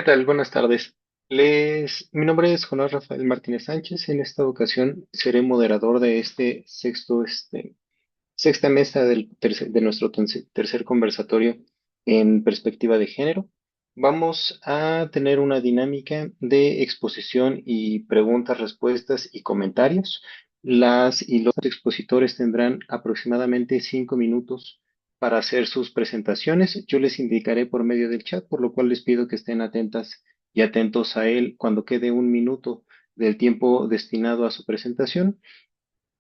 ¿Qué tal? Buenas tardes. Mi nombre es Jonás Rafael Martínez Sánchez. En esta ocasión seré moderador de este sexta mesa de nuestro tercer conversatorio en perspectiva de género. Vamos a tener una dinámica de exposición y preguntas, respuestas y comentarios. Las y los expositores tendrán aproximadamente 5 minutos para hacer sus presentaciones. Yo les indicaré por medio del chat, por lo cual les pido que estén atentas y atentos a él cuando quede un minuto del tiempo destinado a su presentación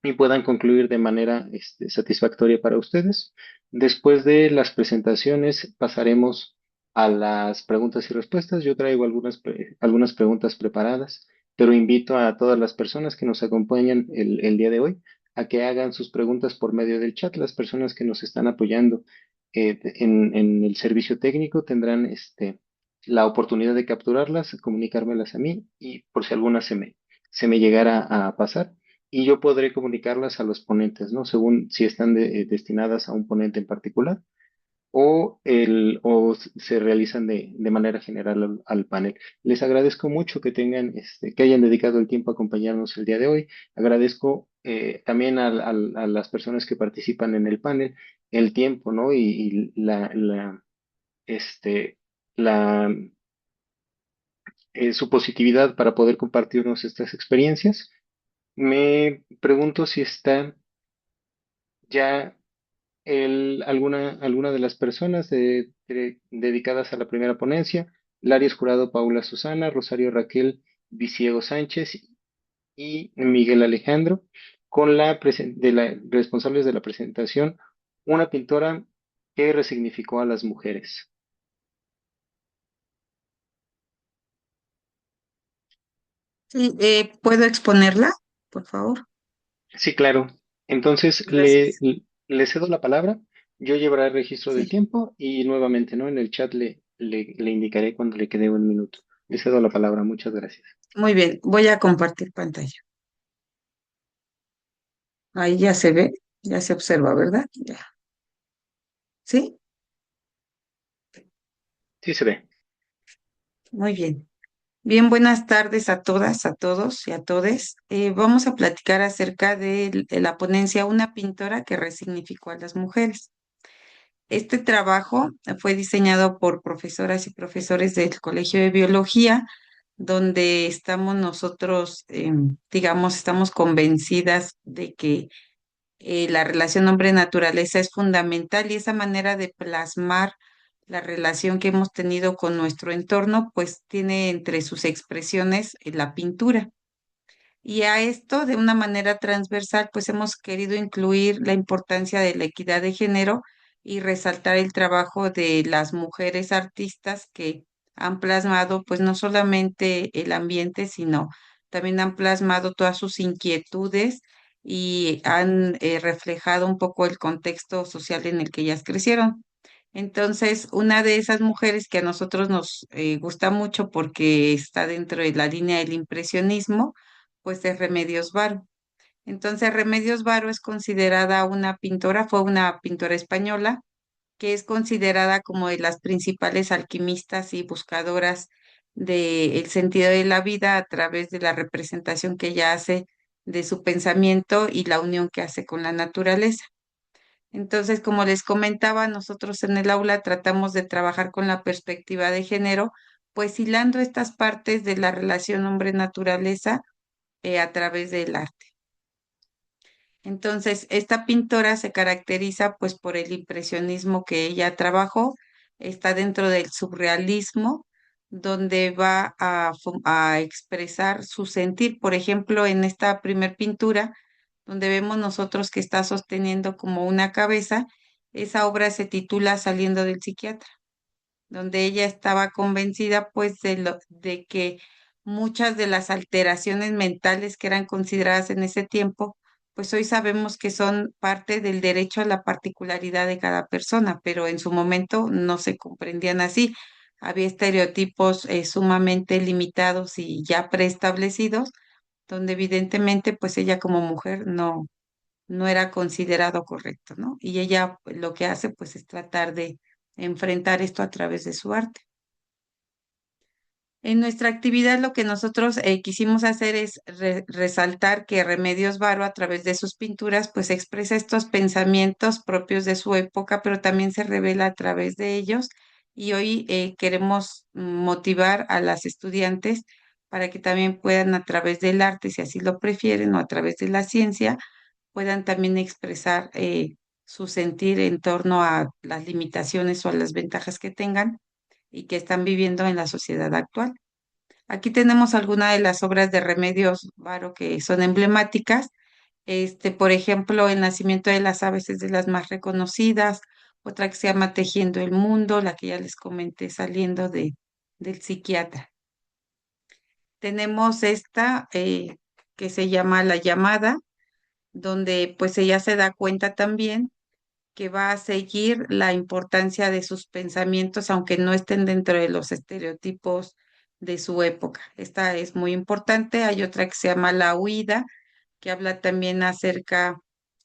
y puedan concluir de manera satisfactoria para ustedes. Después de las presentaciones pasaremos a las preguntas y respuestas. Yo traigo algunas preguntas preparadas, pero invito a todas las personas que nos acompañan el día de hoy a que hagan sus preguntas por medio del chat. Las personas que nos están apoyando en el servicio técnico tendrán la oportunidad de capturarlas, comunicármelas a mí y por si alguna se me llegara a pasar y yo podré comunicarlas a los ponentes, ¿no? Según si están destinadas a un ponente en particular o se realizan de manera general al panel. Les agradezco mucho que hayan dedicado el tiempo a acompañarnos el día de hoy. Agradezco también a las personas que participan en el panel el tiempo, ¿no? Y este, la, su positividad para poder compartirnos estas experiencias. Me pregunto si está ya alguna de las personas dedicadas a la primera ponencia, Larios Jurado Paula Susana, Rosario Raquel Viciego Sánchez y Miguel Alejandro, con responsables de la presentación, una pintora que resignificó a las mujeres. Sí, ¿puedo exponerla, por favor? Sí, claro. Entonces Gracias. le cedo la palabra. Yo llevaré el registro del Sí, tiempo y nuevamente, ¿no? En el chat le indicaré cuando le quede un minuto. Le cedo la palabra. Muchas gracias. muy bien. Voy a compartir pantalla. Ahí ya se ve, ya se observa, ¿verdad? Ya. ¿Sí? Sí se ve. Muy bien. Bien, buenas tardes a todas, a todos y a todes. Vamos a platicar acerca de la ponencia Una pintora que resignificó a las mujeres. Este trabajo fue diseñado por profesoras y profesores del Colegio de Biología, donde estamos nosotros, digamos, estamos convencidas de que la relación hombre-naturaleza es fundamental y esa manera de plasmar la relación que hemos tenido con nuestro entorno, pues tiene entre sus expresiones la pintura. Y a esto, de una manera transversal, pues hemos querido incluir la importancia de la equidad de género y resaltar el trabajo de las mujeres artistas que han plasmado, pues no solamente el ambiente, sino también han plasmado todas sus inquietudes y han reflejado un poco el contexto social en el que ellas crecieron. Entonces, una de esas mujeres que a nosotros nos gusta mucho porque está dentro de la línea del impresionismo, pues es Remedios Varo. Entonces, Remedios Varo es considerada una pintora, fue una pintora española que es considerada como de las principales alquimistas y buscadoras del sentido de la vida a través de la representación que ella hace de su pensamiento y la unión que hace con la naturaleza. Entonces, como les comentaba, nosotros en el aula tratamos de trabajar con la perspectiva de género, pues hilando estas partes de la relación hombre-naturaleza a través del arte. Entonces, esta pintora se caracteriza pues por el impresionismo que ella trabajó, está dentro del surrealismo, donde va a expresar su sentir. Por ejemplo, en esta primer pintura, donde vemos nosotros que está sosteniendo como una cabeza, esa obra se titula Saliendo del psiquiatra, donde ella estaba convencida pues de que muchas de las alteraciones mentales que eran consideradas en ese tiempo, pues hoy sabemos que son parte del derecho a la particularidad de cada persona, pero en su momento no se comprendían así. Había estereotipos sumamente limitados y ya preestablecidos, donde evidentemente pues ella como mujer no era considerado correcto, ¿no? Y ella lo que hace pues es tratar de enfrentar esto a través de su arte. En nuestra actividad lo que nosotros quisimos hacer es resaltar que Remedios Varo a través de sus pinturas pues expresa estos pensamientos propios de su época, pero también se revela a través de ellos y hoy queremos motivar a las estudiantes para que también puedan a través del arte, si así lo prefieren, o a través de la ciencia, puedan también expresar su sentir en torno a las limitaciones o a las ventajas que tengan y que están viviendo en la sociedad actual. Aquí tenemos algunas de las obras de Remedios Varo que son emblemáticas. Por ejemplo, El nacimiento de las aves es de las más reconocidas. Otra que se llama Tejiendo el mundo, la que ya les comenté saliendo del psiquiatra. Tenemos esta que se llama La llamada, donde pues ella se da cuenta también que va a seguir la importancia de sus pensamientos, aunque no estén dentro de los estereotipos de su época. Esta es muy importante. Hay otra que se llama La huida, que habla también acerca,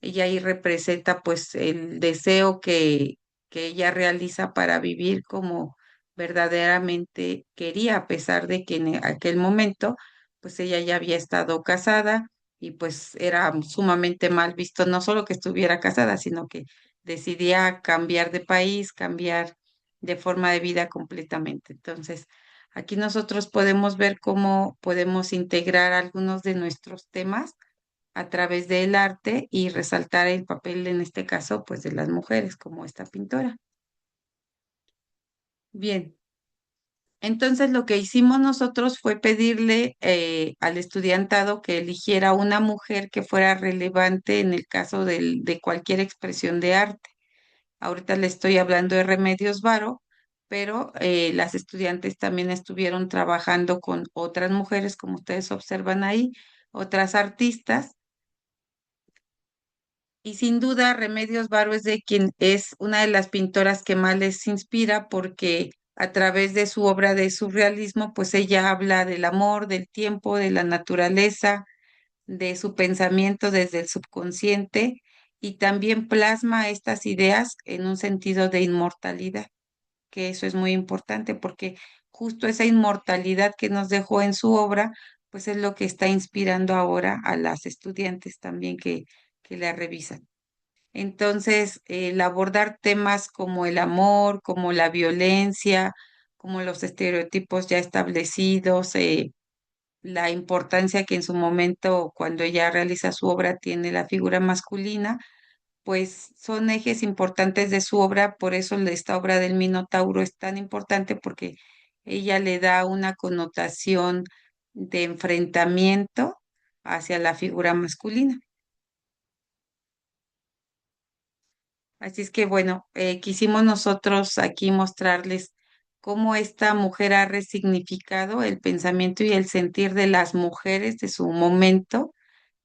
ella ahí representa pues el deseo que ella realiza para vivir como verdaderamente quería, a pesar de que en aquel momento pues ella ya había estado casada y pues era sumamente mal visto, no solo que estuviera casada, sino que decidía cambiar de país, cambiar de forma de vida completamente. Entonces, aquí nosotros podemos ver cómo podemos integrar algunos de nuestros temas a través del arte y resaltar el papel, en este caso, pues de las mujeres, como esta pintora. Bien, entonces lo que hicimos nosotros fue pedirle al estudiantado que eligiera una mujer que fuera relevante en el caso de cualquier expresión de arte. Ahorita le estoy hablando de Remedios Varo, pero las estudiantes también estuvieron trabajando con otras mujeres, como ustedes observan ahí, otras artistas. Y sin duda, Remedios Varo es de quien es una de las pintoras que más les inspira porque a través de su obra de surrealismo, pues ella habla del amor, del tiempo, de la naturaleza, de su pensamiento desde el subconsciente y también plasma estas ideas en un sentido de inmortalidad, que eso es muy importante porque justo esa inmortalidad que nos dejó en su obra, pues es lo que está inspirando ahora a las estudiantes también que la revisan. Entonces, el abordar temas como el amor, como la violencia, como los estereotipos ya establecidos, la importancia que en su momento, cuando ella realiza su obra, tiene la figura masculina, pues son ejes importantes de su obra, por eso esta obra del Minotauro es tan importante porque ella le da una connotación de enfrentamiento hacia la figura masculina. Así es que bueno, quisimos nosotros aquí mostrarles cómo esta mujer ha resignificado el pensamiento y el sentir de las mujeres de su momento,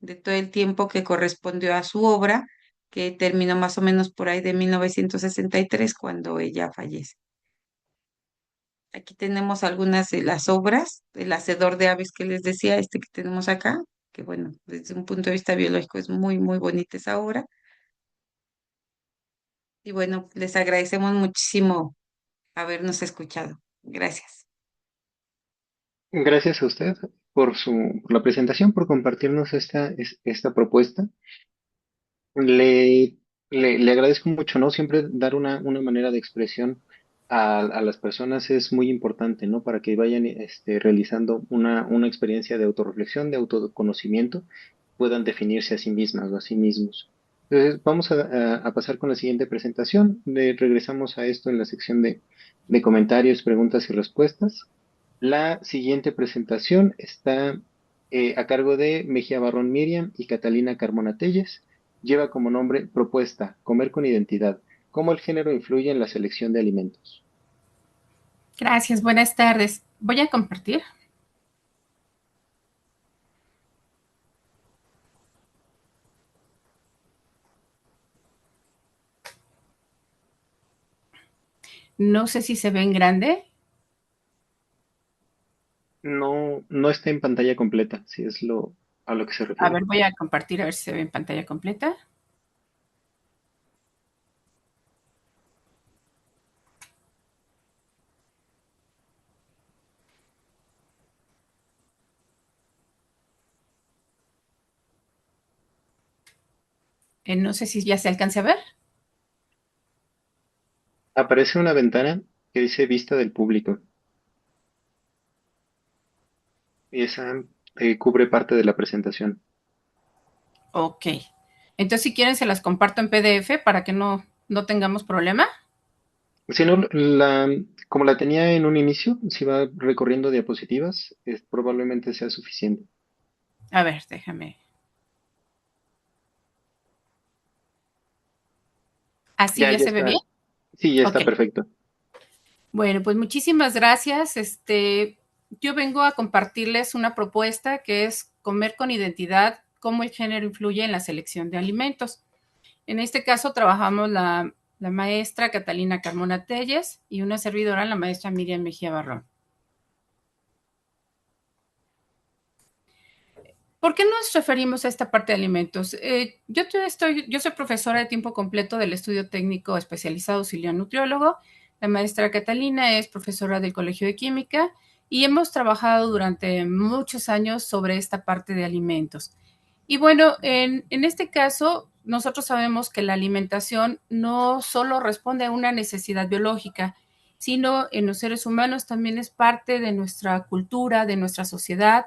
de todo el tiempo que correspondió a su obra, que terminó más o menos por ahí de 1963 cuando ella fallece. Aquí tenemos algunas de las obras, El Hacedor de Aves que les decía, que tenemos acá, que bueno, desde un punto de vista biológico es muy, muy bonita esa obra. Y bueno, les agradecemos muchísimo habernos escuchado. Gracias. Gracias a usted por la presentación, por compartirnos esta propuesta. Le, le agradezco mucho, ¿no? Siempre dar una manera de expresión a las personas es muy importante, ¿no? Para que vayan realizando una experiencia de autorreflexión, de autoconocimiento, puedan definirse a sí mismas o a sí mismos. Entonces, vamos a pasar con la siguiente presentación. Regresamos a esto en la sección de comentarios, preguntas y respuestas. La siguiente presentación está a cargo de Mejía Barrón Miriam y Catalina Carmona Telles. Lleva como nombre Propuesta, Comer con Identidad, cómo el género influye en la selección de alimentos. Gracias, buenas tardes. Voy a compartir. No sé si se ve en grande. No, no está en pantalla completa, si es a lo que se A refiere. ver, voy a compartir a ver si se ve en pantalla completa. No sé si ya se alcance a ver. Aparece una ventana que dice vista del público y esa cubre parte de la presentación. Ok. Entonces, si quieren, se las comparto en PDF para que no tengamos problema. Si no, como la tenía en un inicio, si va recorriendo diapositivas, probablemente sea suficiente. A ver, déjame. ¿Así Ya, ya ya se ve bien? está. Sí, ya Ok. está perfecto. Bueno, pues muchísimas gracias. Yo vengo a compartirles una propuesta que es comer con identidad, cómo el género influye en la selección de alimentos. En este caso trabajamos la maestra Catalina Carmona Telles y una servidora, la maestra Miriam Mejía Barrón. ¿Por qué nos referimos a esta parte de alimentos? Yo soy profesora de tiempo completo del estudio técnico especializado auxiliar nutriólogo. La maestra Catalina es profesora del Colegio de Química y hemos trabajado durante muchos años sobre esta parte de alimentos. Y bueno, en este caso, nosotros sabemos que la alimentación no solo responde a una necesidad biológica, sino en los seres humanos también es parte de nuestra cultura, de nuestra sociedad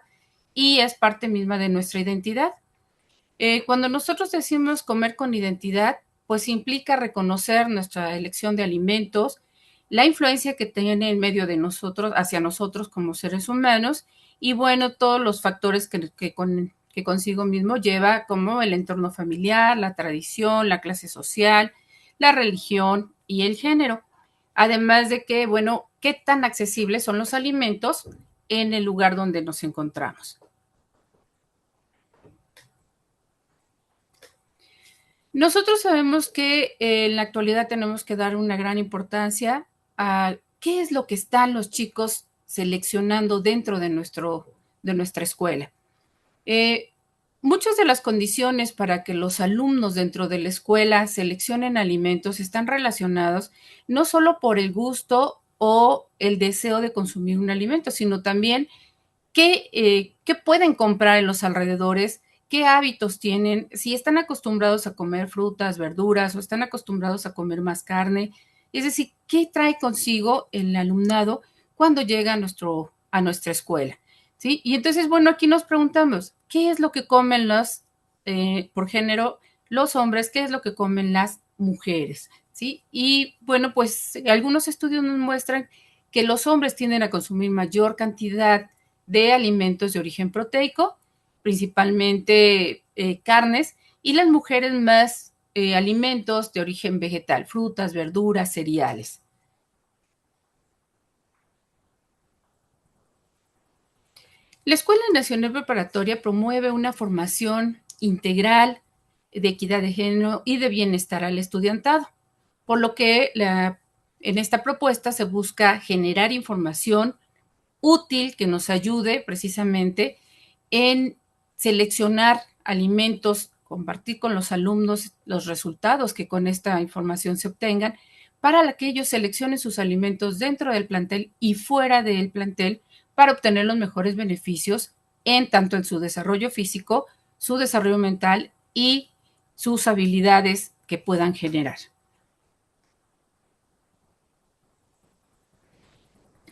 y es parte misma de nuestra identidad. Cuando nosotros decimos comer con identidad, pues implica reconocer nuestra elección de alimentos, la influencia que tiene en medio de nosotros, hacia nosotros como seres humanos, y bueno, todos los factores que consigo mismo lleva, como el entorno familiar, la tradición, la clase social, la religión y el género. Además de que, bueno, qué tan accesibles son los alimentos en el lugar donde nos encontramos. Nosotros sabemos que en la actualidad tenemos que dar una gran importancia a qué es lo que están los chicos seleccionando dentro de nuestra escuela. Eh, Muchas de las condiciones para que los alumnos dentro de la escuela seleccionen alimentos están relacionados no solo por el gusto o el deseo de consumir un alimento, sino también qué pueden comprar en los alrededores, qué hábitos tienen, si están acostumbrados a comer frutas, verduras o están acostumbrados a comer más carne. Es decir, qué trae consigo el alumnado cuando llega a nuestra escuela. ¿Sí? Y entonces, bueno, aquí nos preguntamos, ¿qué es lo que comen por género, los hombres? ¿Qué es lo que comen las mujeres? ¿Sí? Y bueno, pues algunos estudios nos muestran que los hombres tienden a consumir mayor cantidad de alimentos de origen proteico, principalmente carnes, y las mujeres más alimentos de origen vegetal, frutas, verduras, cereales. La Escuela Nacional Preparatoria promueve una formación integral de equidad de género y de bienestar al estudiantado, por lo que en esta propuesta se busca generar información útil que nos ayude precisamente en seleccionar alimentos, compartir con los alumnos los resultados que con esta información se obtengan, para que ellos seleccionen sus alimentos dentro del plantel y fuera del plantel para obtener los mejores beneficios en tanto en su desarrollo físico, su desarrollo mental y sus habilidades que puedan generar.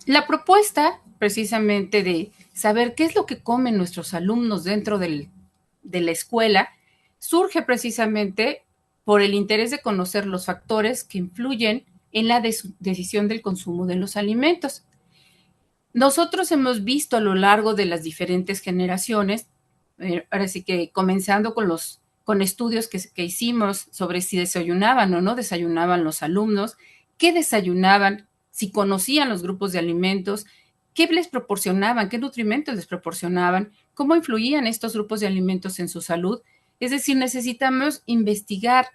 La propuesta precisamente de saber qué es lo que comen nuestros alumnos de la escuela surge precisamente por el interés de conocer los factores que influyen en la decisión del consumo de los alimentos. Nosotros hemos visto a lo largo de las diferentes generaciones, ahora sí que comenzando con estudios que hicimos sobre si desayunaban o no desayunaban los alumnos, qué desayunaban, si conocían los grupos de alimentos, qué les proporcionaban, qué nutrimentos les proporcionaban, cómo influían estos grupos de alimentos en su salud. Es decir, necesitamos investigar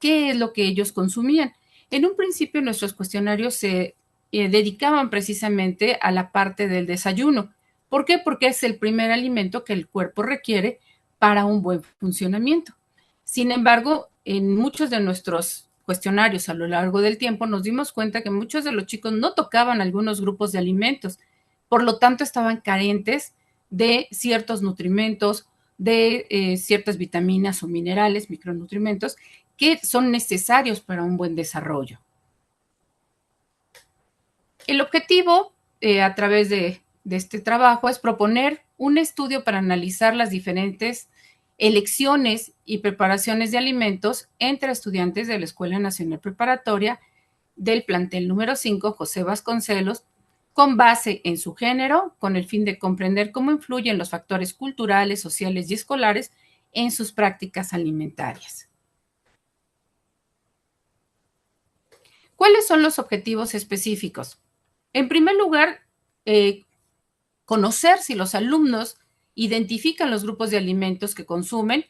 qué es lo que ellos consumían. En un principio nuestros cuestionarios se dedicaban precisamente a la parte del desayuno. ¿Por qué? Porque es el primer alimento que el cuerpo requiere para un buen funcionamiento. Sin embargo, en muchos de nuestros cuestionarios a lo largo del tiempo nos dimos cuenta que muchos de los chicos no tocaban algunos grupos de alimentos, por lo tanto estaban carentes de ciertos nutrimentos, de ciertas vitaminas o minerales, micronutrientes, que son necesarios para un buen desarrollo. El objetivo a través de este trabajo es proponer un estudio para analizar las diferentes elecciones y preparaciones de alimentos entre estudiantes de la Escuela Nacional Preparatoria del plantel número 5, José Vasconcelos, con base en su género, con el fin de comprender cómo influyen los factores culturales, sociales y escolares en sus prácticas alimentarias. ¿Cuáles son los objetivos específicos? En primer lugar, conocer si los alumnos identifican los grupos de alimentos que consumen,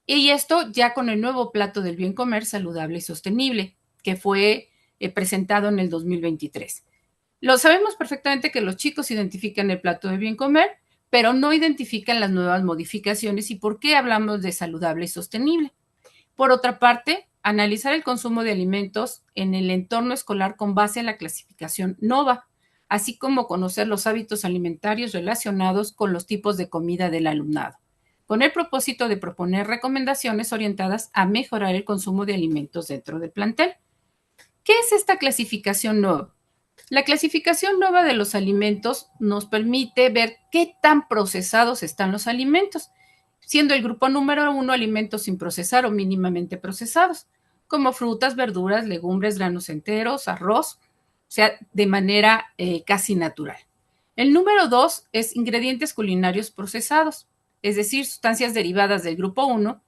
y esto ya con el nuevo plato del bien comer saludable y sostenible, que fue presentado en el 2023. Lo sabemos perfectamente que los chicos identifican el plato de bien comer, pero no identifican las nuevas modificaciones y por qué hablamos de saludable y sostenible. Por otra parte, analizar el consumo de alimentos en el entorno escolar con base en la clasificación NOVA, así como conocer los hábitos alimentarios relacionados con los tipos de comida del alumnado, con el propósito de proponer recomendaciones orientadas a mejorar el consumo de alimentos dentro del plantel. ¿Qué es esta clasificación NOVA? La clasificación NOVA de los alimentos nos permite ver qué tan procesados están los alimentos, siendo el grupo número 1 alimentos sin procesar o mínimamente procesados, como frutas, verduras, legumbres, granos enteros, arroz, o sea, de manera casi natural. El número 2 es ingredientes culinarios procesados, es decir, sustancias derivadas del grupo 1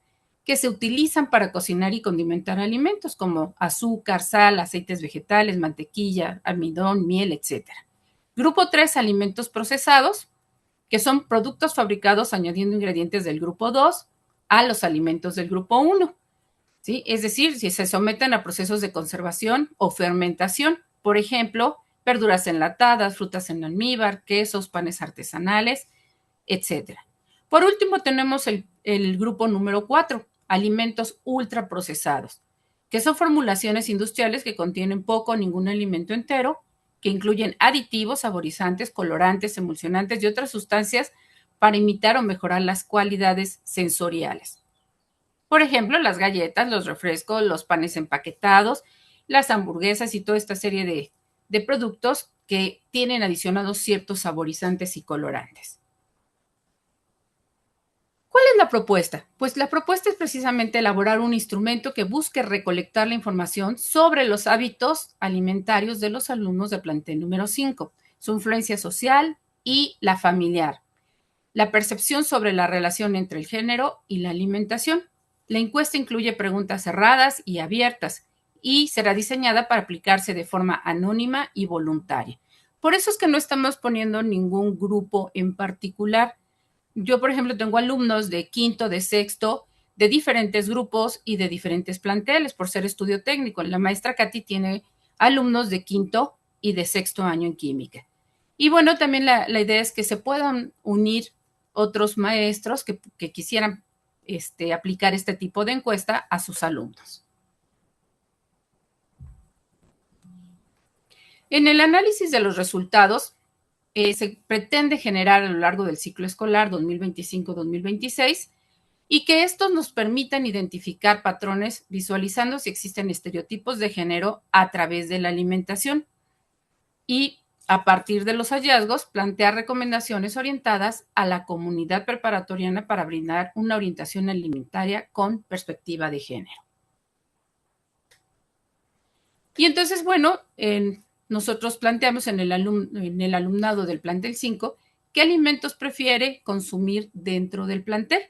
que se utilizan para cocinar y condimentar alimentos como azúcar, sal, aceites vegetales, mantequilla, almidón, miel, etc. Grupo 3, alimentos procesados, que son productos fabricados añadiendo ingredientes del grupo 2 a los alimentos del grupo 1. ¿Sí? Es decir, si se someten a procesos de conservación o fermentación, por ejemplo, verduras enlatadas, frutas en almíbar, quesos, panes artesanales, etc. Por último, tenemos el grupo número 4, alimentos ultraprocesados, que son formulaciones industriales que contienen poco o ningún alimento entero, que incluyen aditivos, saborizantes, colorantes, emulsionantes y otras sustancias para imitar o mejorar las cualidades sensoriales. Por ejemplo, las galletas, los refrescos, los panes empaquetados, las hamburguesas y toda esta serie de productos que tienen adicionados ciertos saborizantes y colorantes. ¿Cuál es la propuesta? Pues la propuesta es precisamente elaborar un instrumento que busque recolectar la información sobre los hábitos alimentarios de los alumnos del plantel número 5, su influencia social y la familiar, la percepción sobre la relación entre el género y la alimentación. La encuesta incluye preguntas cerradas y abiertas y será diseñada para aplicarse de forma anónima y voluntaria. Por eso es que no estamos poniendo ningún grupo en particular. Yo, por ejemplo, tengo alumnos de quinto, de sexto, de diferentes grupos y de diferentes planteles por ser estudio técnico. La maestra Katy tiene alumnos de quinto y de sexto año en química. Y bueno, también la idea es que se puedan unir otros maestros que quisieran aplicar este tipo de encuesta a sus alumnos. En el análisis de los resultados, se pretende generar a lo largo del ciclo escolar 2025-2026 y que estos nos permitan identificar patrones visualizando si existen estereotipos de género a través de la alimentación y a partir de los hallazgos plantear recomendaciones orientadas a la comunidad preparatoriana para brindar una orientación alimentaria con perspectiva de género. Y entonces, bueno, nosotros planteamos en el alumnado del plantel 5 qué alimentos prefiere consumir dentro del plantel,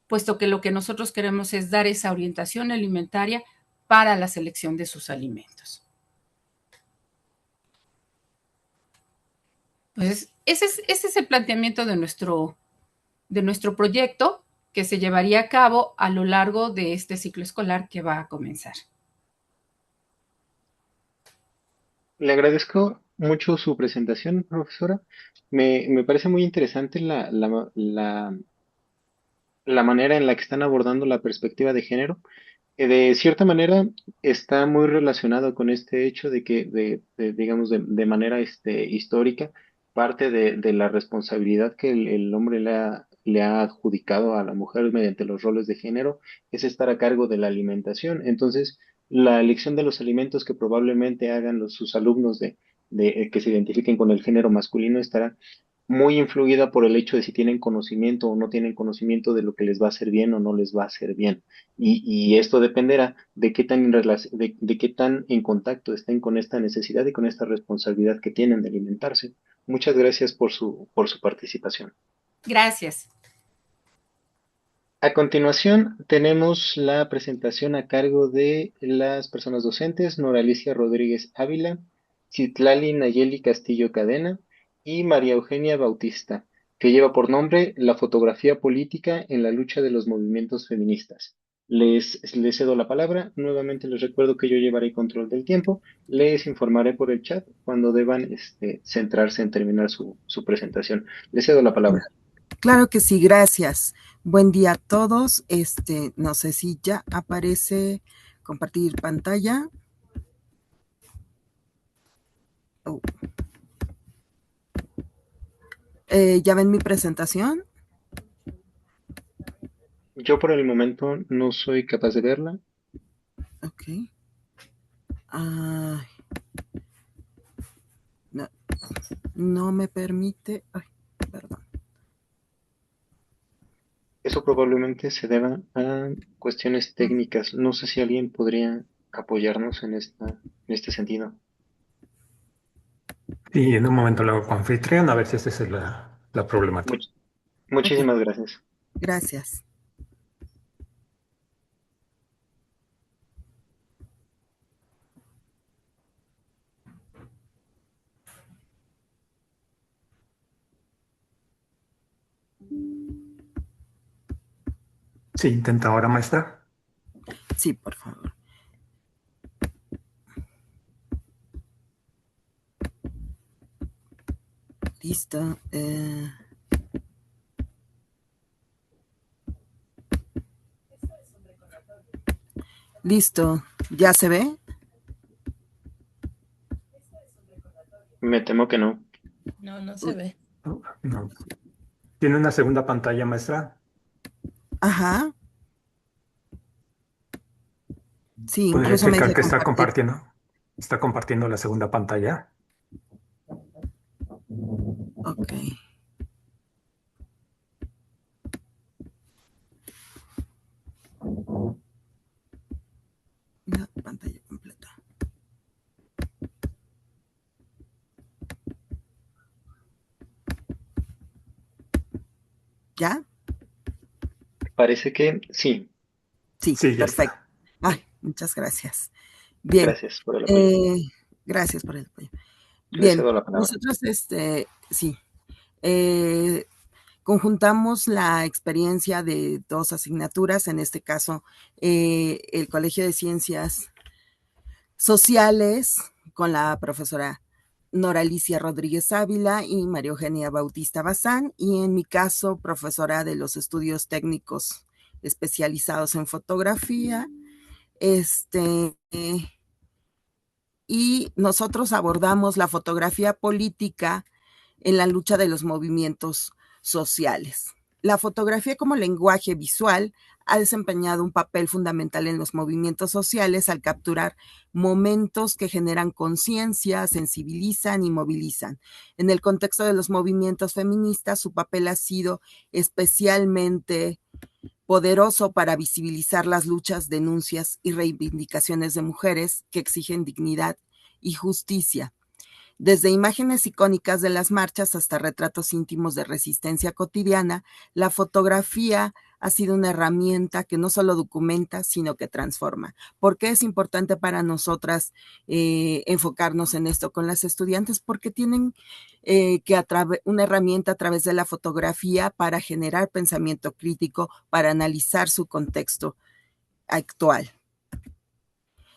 puesto que lo que nosotros queremos es dar esa orientación alimentaria para la selección de sus alimentos. Entonces, ese es el planteamiento de nuestro proyecto que se llevaría a cabo a lo largo de este ciclo escolar que va a comenzar. Le agradezco mucho su presentación, profesora. Me parece muy interesante la manera en la que están abordando la perspectiva de género. De cierta manera está muy relacionado con este hecho de que, digamos, de manera histórica, parte de la responsabilidad que el hombre le ha adjudicado a la mujer mediante los roles de género es estar a cargo de la alimentación. Entonces, la elección de los alimentos que probablemente hagan sus alumnos que se identifiquen con el género masculino estará muy influida por el hecho de si tienen conocimiento o no tienen conocimiento de lo que les va a hacer bien o no les va a hacer bien. Y esto dependerá de qué tan de qué tan en contacto estén con esta necesidad y con esta responsabilidad que tienen de alimentarse. Muchas gracias por su participación. Gracias. A continuación, tenemos la presentación a cargo de las personas docentes, Nora Alicia Rodríguez Ávila, Citlali Nayeli Castillo Cadena y María Eugenia Bautista, que lleva por nombre La fotografía política en la lucha de los movimientos feministas. Les cedo la palabra. Nuevamente les recuerdo que yo llevaré control del tiempo. Les informaré por el chat cuando deban centrarse en terminar su presentación. Les cedo la palabra. Claro que sí, gracias. Buen día a todos. No sé si ya aparece compartir pantalla. Oh. ¿Ya ven mi presentación? Yo por el momento no soy capaz de verla. Ok. Ay. No, no me permite. Ay, perdón. Eso probablemente se deba a cuestiones técnicas. No sé si alguien podría apoyarnos en este sentido. Sí, en un momento lo hago con anfitrión a ver si esa es la problemática. Muchísimas Okay. gracias. Gracias. Sí, intenta ahora, maestra. Sí, por favor. Listo. Listo. ¿Ya se ve? Me temo que no. No, no se ve. No. ¿Tiene una segunda pantalla, maestra? Ajá. Sí, ¿Podría incluso me checar dice que está compartir. compartiendo? ¿Está compartiendo la segunda pantalla? Ok. La pantalla completa. ¿Ya? Parece que sí. Sí, Sí, ya perfecto. está. Ay, muchas gracias. Bien. Gracias por el apoyo. Gracias por el apoyo. Le Bien, cedo la palabra. nosotros, sí, conjuntamos la experiencia de dos asignaturas, en este caso, el Colegio de Ciencias Sociales, con la profesora Nora Alicia Rodríguez Ávila y María Eugenia Bautista Bazán, y en mi caso, profesora de los estudios técnicos especializados en fotografía. Y nosotros abordamos la fotografía política en la lucha de los movimientos sociales. La fotografía como lenguaje visual ha desempeñado un papel fundamental en los movimientos sociales al capturar momentos que generan conciencia, sensibilizan y movilizan. En el contexto de los movimientos feministas, su papel ha sido especialmente poderoso para visibilizar las luchas, denuncias y reivindicaciones de mujeres que exigen dignidad y justicia. Desde imágenes icónicas de las marchas hasta retratos íntimos de resistencia cotidiana, la fotografía ha sido una herramienta que no solo documenta, sino que transforma. ¿Por qué es importante para nosotras enfocarnos en esto con las estudiantes? Porque tienen una herramienta a través de la fotografía para generar pensamiento crítico, para analizar su contexto actual.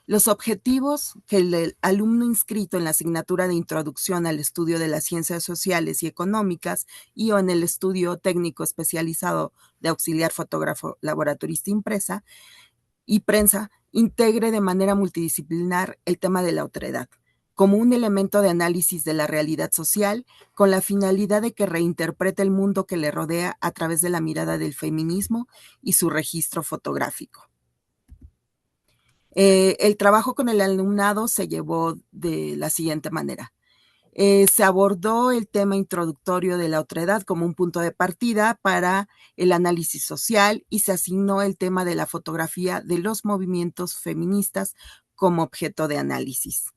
Los objetivos que el alumno inscrito en la asignatura de Introducción al Estudio de las Ciencias Sociales y Económicas y o en el estudio técnico especializado de auxiliar fotógrafo laboratorista impresa y prensa integre de manera multidisciplinar el tema de la otredad. como un elemento de análisis de la realidad social, con la finalidad de que reinterprete el mundo que le rodea a través de la mirada del feminismo y su registro fotográfico. El trabajo con el alumnado se llevó de la siguiente manera. Se abordó el tema introductorio de la otredad como un punto de partida para el análisis social y se asignó el tema de la fotografía de los movimientos feministas como objeto de análisis.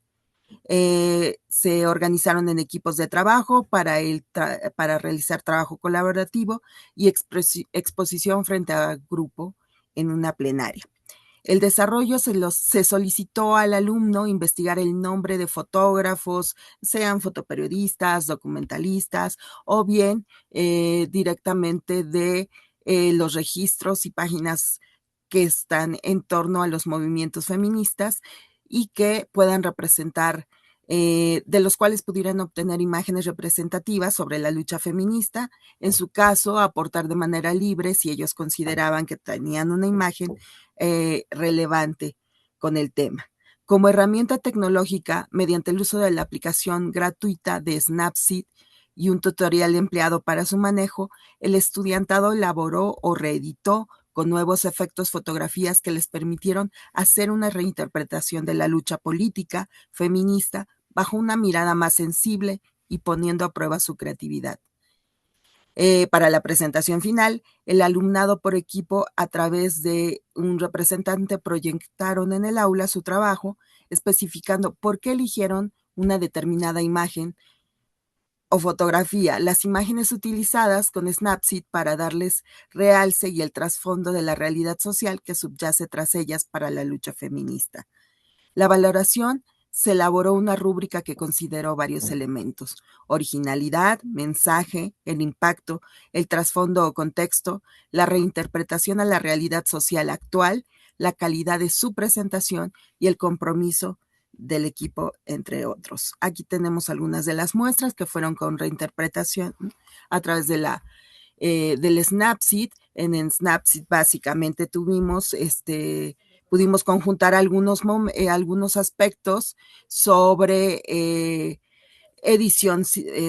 Se organizaron en equipos de trabajo para realizar trabajo colaborativo y exposición frente a grupo en una plenaria. El desarrollo se solicitó al alumno investigar el nombre de fotógrafos, sean fotoperiodistas, documentalistas o bien directamente de los registros y páginas que están en torno a los movimientos feministas y que puedan representar, de los cuales pudieran obtener imágenes representativas sobre la lucha feminista, en su caso aportar de manera libre si ellos consideraban que tenían una imagen relevante con el tema. Como herramienta tecnológica, mediante el uso de la aplicación gratuita de Snapseed y un tutorial empleado para su manejo, el estudiantado elaboró o reeditó con nuevos efectos fotografías que les permitieron hacer una reinterpretación de la lucha política feminista bajo una mirada más sensible y poniendo a prueba su creatividad. Para la presentación final, el alumnado por equipo a través de un representante proyectaron en el aula su trabajo, especificando por qué eligieron una determinada imagen o fotografía, las imágenes utilizadas con Snapseed para darles realce y el trasfondo de la realidad social que subyace tras ellas para la lucha feminista. La valoración se elaboró una rúbrica que consideró varios elementos: originalidad, mensaje, el impacto, el trasfondo o contexto, la reinterpretación a la realidad social actual, la calidad de su presentación y el compromiso del equipo, entre otros. Aquí tenemos algunas de las muestras que fueron con reinterpretación a través de del Snapseed. En Snapseed básicamente pudimos conjuntar algunos aspectos sobre edición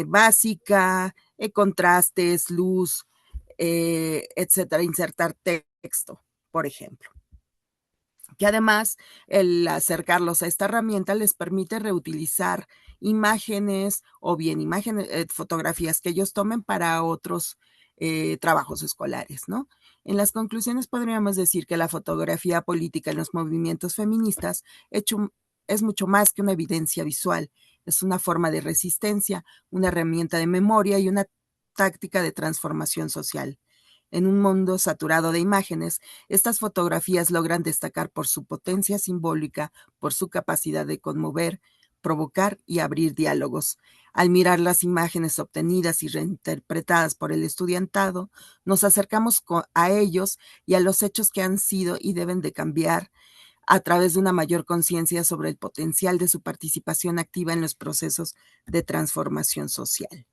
básica, contrastes, luz, etcétera, insertar texto, por ejemplo. Que además, el acercarlos a esta herramienta les permite reutilizar imágenes o bien fotografías que ellos tomen para otros trabajos escolares, ¿no? En las conclusiones podríamos decir que la fotografía política en los movimientos feministas es mucho más que una evidencia visual, es una forma de resistencia, una herramienta de memoria y una táctica de transformación social. En un mundo saturado de imágenes, estas fotografías logran destacar por su potencia simbólica, por su capacidad de conmover, provocar y abrir diálogos. Al mirar las imágenes obtenidas y reinterpretadas por el estudiantado, nos acercamos a ellos y a los hechos que han sido y deben de cambiar a través de una mayor conciencia sobre el potencial de su participación activa en los procesos de transformación social.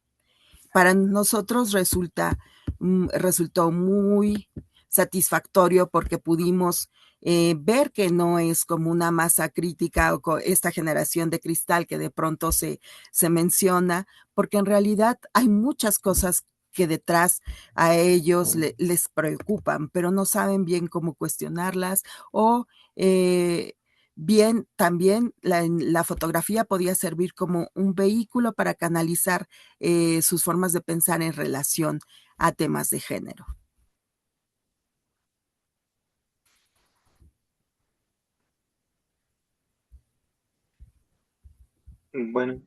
Para nosotros resultó muy satisfactorio porque pudimos ver que no es como una masa crítica o esta generación de cristal que de pronto se menciona, porque en realidad hay muchas cosas que detrás a ellos les preocupan, pero no saben bien cómo cuestionarlas o bien, también la fotografía podía servir como un vehículo para canalizar sus formas de pensar en relación a temas de género. Bueno,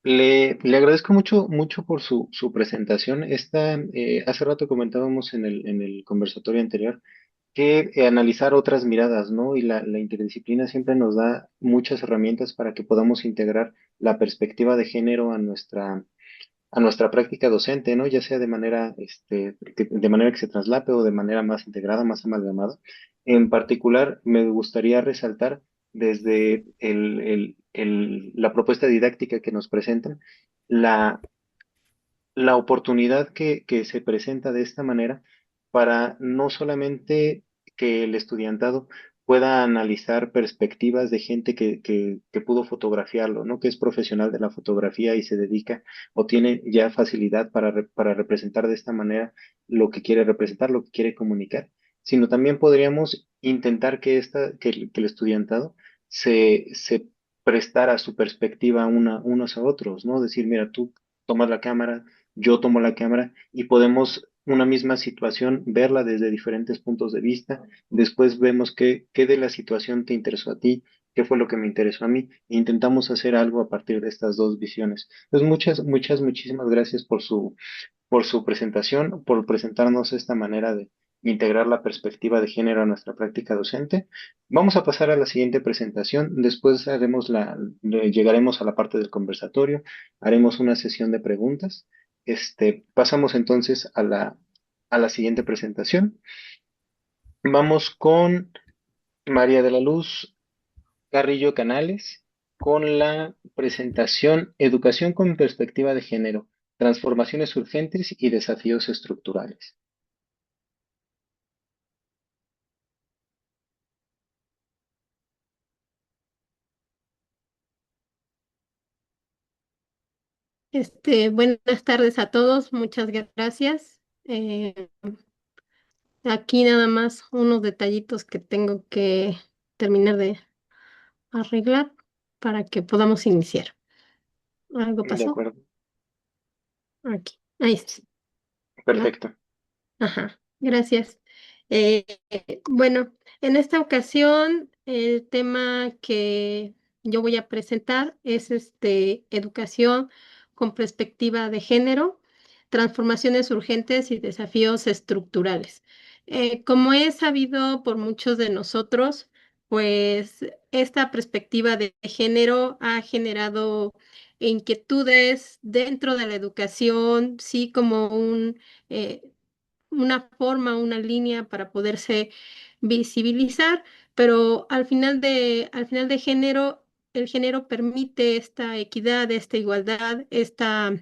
le agradezco mucho por su presentación. Hace rato comentábamos en el conversatorio anterior que analizar otras miradas, ¿no? Y la interdisciplina siempre nos da muchas herramientas para que podamos integrar la perspectiva de género a nuestra práctica docente, ¿no? Ya sea de manera, de manera que se traslape o de manera más integrada, más amalgamada. En particular, me gustaría resaltar desde la propuesta didáctica que nos presentan, la, la oportunidad que se presenta de esta manera para no solamente que el estudiantado pueda analizar perspectivas de gente que pudo fotografiarlo, ¿no? Que es profesional de la fotografía y se dedica o tiene ya facilidad para representar de esta manera lo que quiere representar, lo que quiere comunicar, sino también podríamos intentar que el estudiantado se prestara su perspectiva unos a otros, ¿no? Decir, mira, tú tomas la cámara, yo tomo la cámara y podemos una misma situación verla desde diferentes puntos de vista. Después vemos qué de la situación te interesó a ti, qué fue lo que me interesó a mí, e intentamos hacer algo a partir de estas dos visiones. Pues muchísimas gracias por su presentación, por presentarnos esta manera de integrar la perspectiva de género a nuestra práctica docente. Vamos a pasar a la siguiente presentación. Después llegaremos a la parte del conversatorio, haremos una sesión de preguntas. Pasamos entonces a la siguiente presentación. Vamos con María de la Luz Carrillo Canales con la presentación Educación con perspectiva de género, transformaciones urgentes y desafíos estructurales. Buenas tardes a todos, muchas gracias. Aquí nada más unos detallitos que tengo que terminar de arreglar para que podamos iniciar. ¿Algo De pasó? acuerdo, Aquí, ahí está, ¿no? perfecto. Ajá, gracias. Eh, bueno, en esta ocasión el tema que yo voy a presentar es educación con perspectiva de género, transformaciones urgentes y desafíos estructurales. Como es sabido por muchos de nosotros, pues esta perspectiva de género ha generado inquietudes dentro de la educación, sí, como una forma, una línea para poderse visibilizar, pero al final de género, el género permite esta equidad, esta igualdad, esta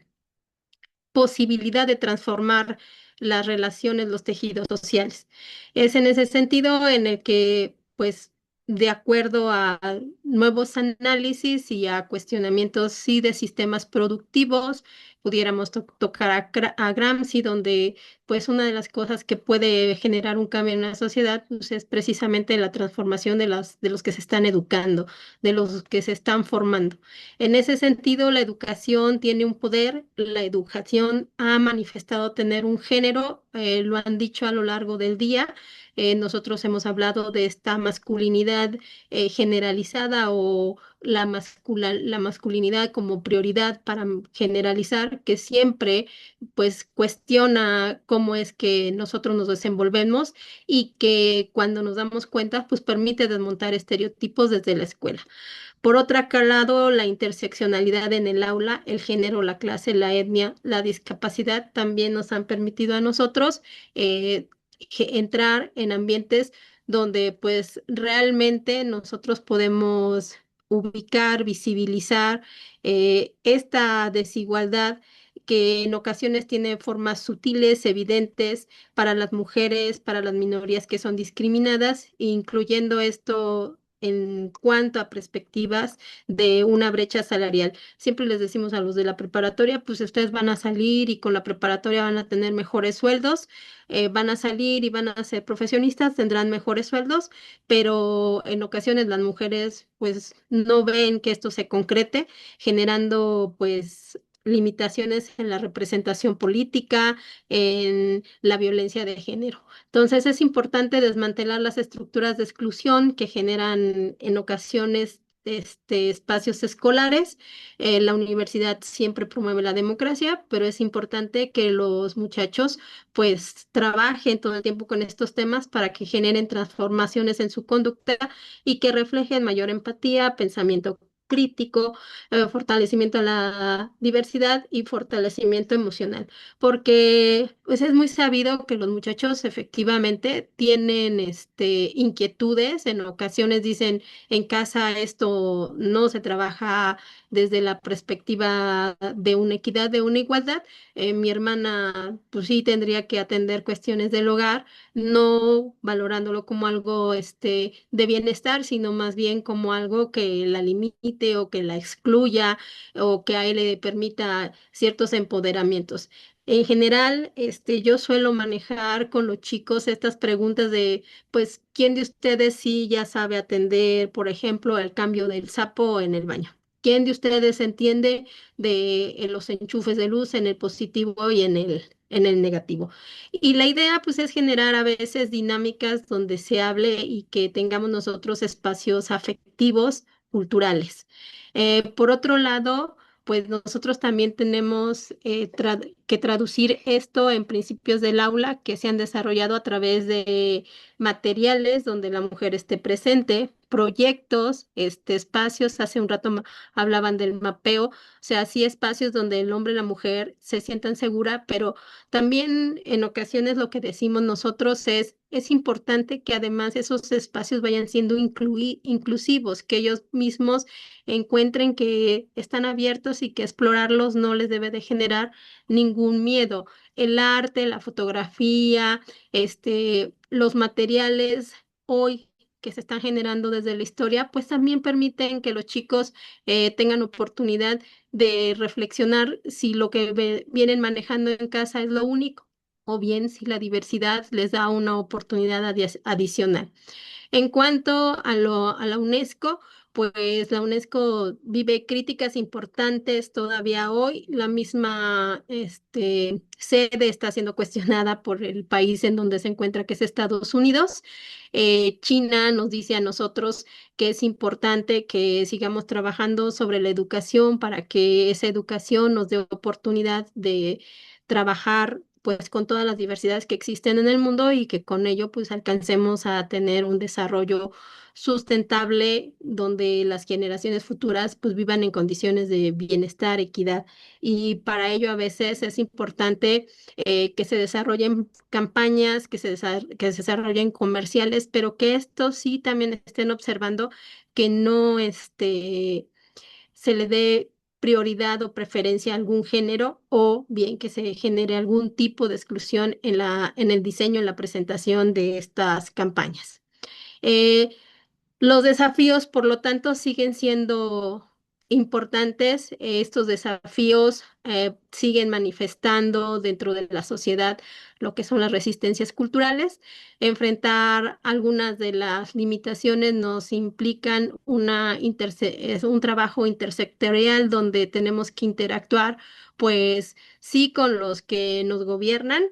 posibilidad de transformar las relaciones, los tejidos sociales. Es en ese sentido en el que, pues, de acuerdo a nuevos análisis y a cuestionamientos, sí, de sistemas productivos, pudiéramos tocar a Gramsci, donde, pues, una de las cosas que puede generar un cambio en una sociedad, pues, es precisamente la transformación de los que se están educando, de los que se están formando. En ese sentido, la educación tiene un poder, la educación ha manifestado tener un género, lo han dicho a lo largo del día. Nosotros hemos hablado de esta masculinidad generalizada o la masculinidad como prioridad para generalizar, que siempre pues cuestiona cómo es que nosotros nos desenvolvemos y que cuando nos damos cuenta pues permite desmontar estereotipos desde la escuela. Por otro lado, la interseccionalidad en el aula, el género, la clase, la etnia, la discapacidad también nos han permitido a nosotros eh, entrar en ambientes donde pues realmente nosotros podemos ubicar, visibilizar esta desigualdad que en ocasiones tiene formas sutiles, evidentes para las mujeres, para las minorías que son discriminadas, incluyendo esto en cuanto a perspectivas de una brecha salarial. Siempre les decimos a los de la preparatoria, pues ustedes van a salir y con la preparatoria van a tener mejores sueldos, van a salir y van a ser profesionistas, tendrán mejores sueldos, pero en ocasiones las mujeres pues no ven que esto se concrete, generando pues limitaciones en la representación política, en la violencia de género. Entonces es importante desmantelar las estructuras de exclusión que generan en ocasiones espacios escolares. La universidad siempre promueve la democracia, pero es importante que los muchachos pues trabajen todo el tiempo con estos temas para que generen transformaciones en su conducta y que reflejen mayor empatía, pensamiento crítico, fortalecimiento de la diversidad y fortalecimiento emocional, porque pues es muy sabido que los muchachos efectivamente tienen inquietudes, en ocasiones dicen en casa esto no se trabaja desde la perspectiva de una equidad, de una igualdad. Mi hermana pues sí tendría que atender cuestiones del hogar, no valorándolo como algo de bienestar, sino más bien como algo que la limite o que la excluya o que a él le permita ciertos empoderamientos. En general, yo suelo manejar con los chicos estas preguntas de, pues, ¿quién de ustedes sí ya sabe atender, por ejemplo, el cambio del sapo en el baño? ¿Quién de ustedes entiende de los enchufes de luz en el positivo y en el negativo? Y la idea, pues, es generar a veces dinámicas donde se hable y que tengamos nosotros espacios afectivos, culturales. Por otro lado, pues nosotros también tenemos que traducir esto en principios del aula que se han desarrollado a través de materiales donde la mujer esté presente, proyectos, espacios, hace un rato hablaban del mapeo, o sea, sí espacios donde el hombre y la mujer se sientan segura, pero también en ocasiones lo que decimos nosotros es importante que además esos espacios vayan siendo inclusivos, que ellos mismos encuentren que están abiertos y que explorarlos no les debe de generar ningún miedo. El arte, la fotografía, los materiales hoy que se están generando desde la historia, pues también permiten que los chicos tengan oportunidad de reflexionar si lo que vienen manejando en casa es lo único o bien si la diversidad les da una oportunidad adicional. En cuanto a la UNESCO, pues la UNESCO vive críticas importantes todavía hoy. La misma sede está siendo cuestionada por el país en donde se encuentra, que es Estados Unidos. China nos dice a nosotros que es importante que sigamos trabajando sobre la educación para que esa educación nos dé oportunidad de trabajar pues con todas las diversidades que existen en el mundo y que con ello pues alcancemos a tener un desarrollo sustentable donde las generaciones futuras pues vivan en condiciones de bienestar, equidad. Y para ello a veces es importante que se desarrollen campañas, que se desarrollen comerciales, pero que estos sí también estén observando que no se le dé prioridad o preferencia a algún género o bien que se genere algún tipo de exclusión en el diseño, en la presentación de estas campañas. Eh, los desafíos, por lo tanto, siguen siendo importantes. Estos desafíos siguen manifestando dentro de la sociedad lo que son las resistencias culturales. Enfrentar algunas de las limitaciones nos implican es un trabajo intersectorial donde tenemos que interactuar, pues sí, con los que nos gobiernan,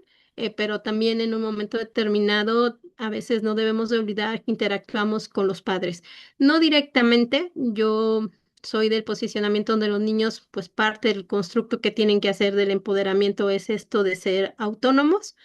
pero también en un momento determinado, a veces no debemos de olvidar que interactuamos con los padres. No directamente, yo soy del posicionamiento donde los niños, pues parte del constructo que tienen que hacer del empoderamiento es esto de ser autónomos,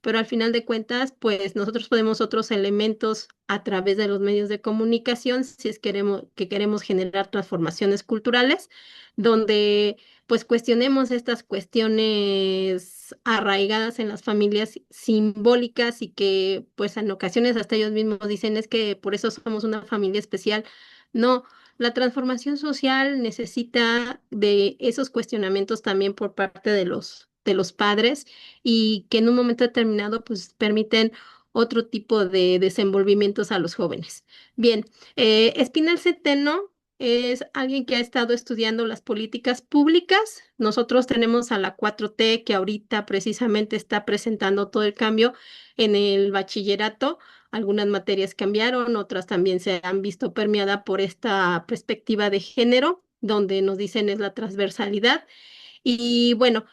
pero al final de cuentas, pues nosotros podemos otros elementos a través de los medios de comunicación, si es que queremos generar transformaciones culturales, donde pues cuestionemos estas cuestiones arraigadas en las familias simbólicas y que pues en ocasiones hasta ellos mismos dicen es que por eso somos una familia especial. No, la transformación social necesita de esos cuestionamientos también por parte de los padres y que en un momento determinado pues permiten otro tipo de desenvolvimientos a los jóvenes. Bien, Espinal Centeno es alguien que ha estado estudiando las políticas públicas. Nosotros tenemos a la 4T que ahorita precisamente está presentando todo el cambio en el bachillerato. Algunas materias cambiaron, otras también se han visto permeadas por esta perspectiva de género, donde nos dicen es la transversalidad. Y bueno,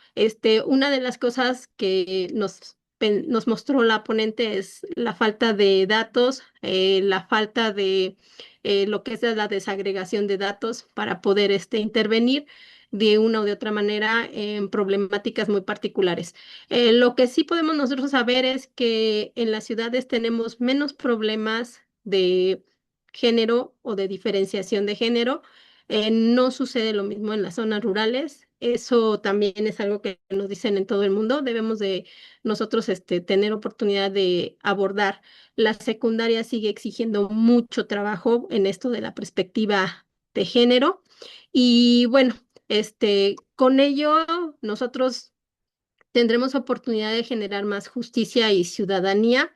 una de las cosas que nos mostró la ponente es la falta de datos, la falta de lo que es la desagregación de datos para poder intervenir de una o de otra manera en problemáticas muy particulares. Lo que sí podemos nosotros saber es que en las ciudades tenemos menos problemas de género o de diferenciación de género, No sucede lo mismo en las zonas rurales. Eso también es algo que nos dicen en todo el mundo. Debemos de nosotros tener oportunidad de abordar. La secundaria sigue exigiendo mucho trabajo en esto de la perspectiva de género. Y bueno, con ello nosotros tendremos oportunidad de generar más justicia y ciudadanía.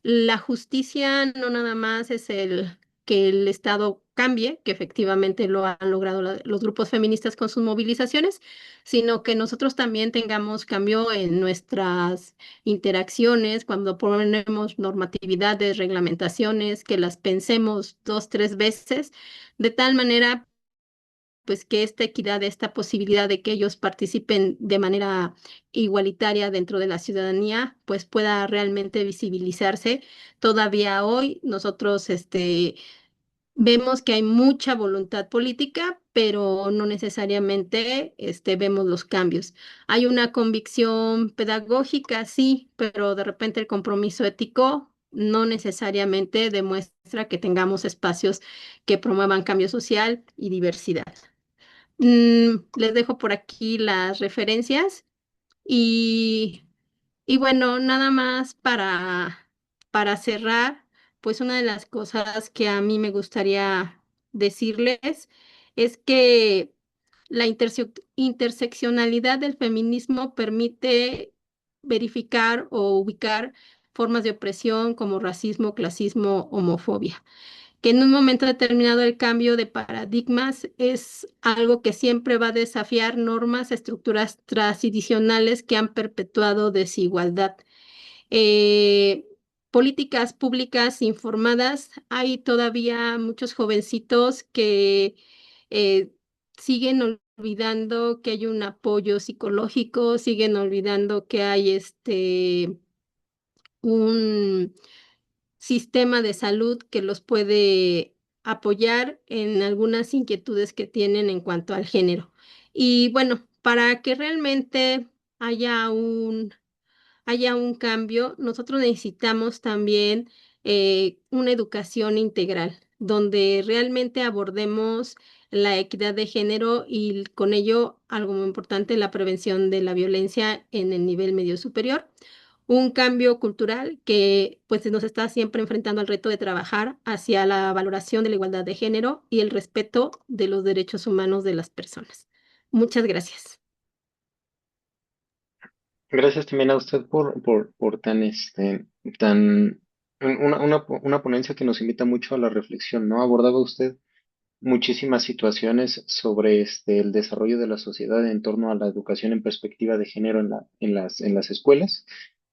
La justicia no nada más es el que el Estado cambie, que efectivamente lo han logrado los grupos feministas con sus movilizaciones, sino que nosotros también tengamos cambio en nuestras interacciones, cuando ponemos normatividades, reglamentaciones, que las pensemos dos, tres veces, de tal manera pues que esta equidad, esta posibilidad de que ellos participen de manera igualitaria dentro de la ciudadanía, pues pueda realmente visibilizarse. Todavía hoy nosotros vemos que hay mucha voluntad política, pero no necesariamente vemos los cambios. Hay una convicción pedagógica, sí, pero de repente el compromiso ético no necesariamente demuestra que tengamos espacios que promuevan cambio social y diversidad. Les dejo por aquí las referencias y, y bueno, nada más para cerrar, pues una de las cosas que a mí me gustaría decirles es que la interseccionalidad del feminismo permite verificar o ubicar formas de opresión como racismo, clasismo, homofobia, que en un momento determinado el cambio de paradigmas es algo que siempre va a desafiar normas, estructuras tradicionales que han perpetuado desigualdad. Eh, Políticas públicas informadas, hay todavía muchos jovencitos que eh, siguen olvidando que hay un apoyo psicológico, siguen olvidando que hay un sistema de salud que los puede apoyar en algunas inquietudes que tienen en cuanto al género. Y bueno, para que realmente haya haya un cambio, nosotros necesitamos también una educación integral, donde realmente abordemos la equidad de género y con ello, algo muy importante, la prevención de la violencia en el nivel medio superior. Un cambio cultural que pues nos está siempre enfrentando al reto de trabajar hacia la valoración de la igualdad de género y el respeto de los derechos humanos de las personas. Muchas gracias. Gracias también a usted por tan, una ponencia que nos invita mucho a la reflexión, ¿no? Abordaba usted muchísimas situaciones sobre el desarrollo de la sociedad en torno a la educación en perspectiva de género en las escuelas.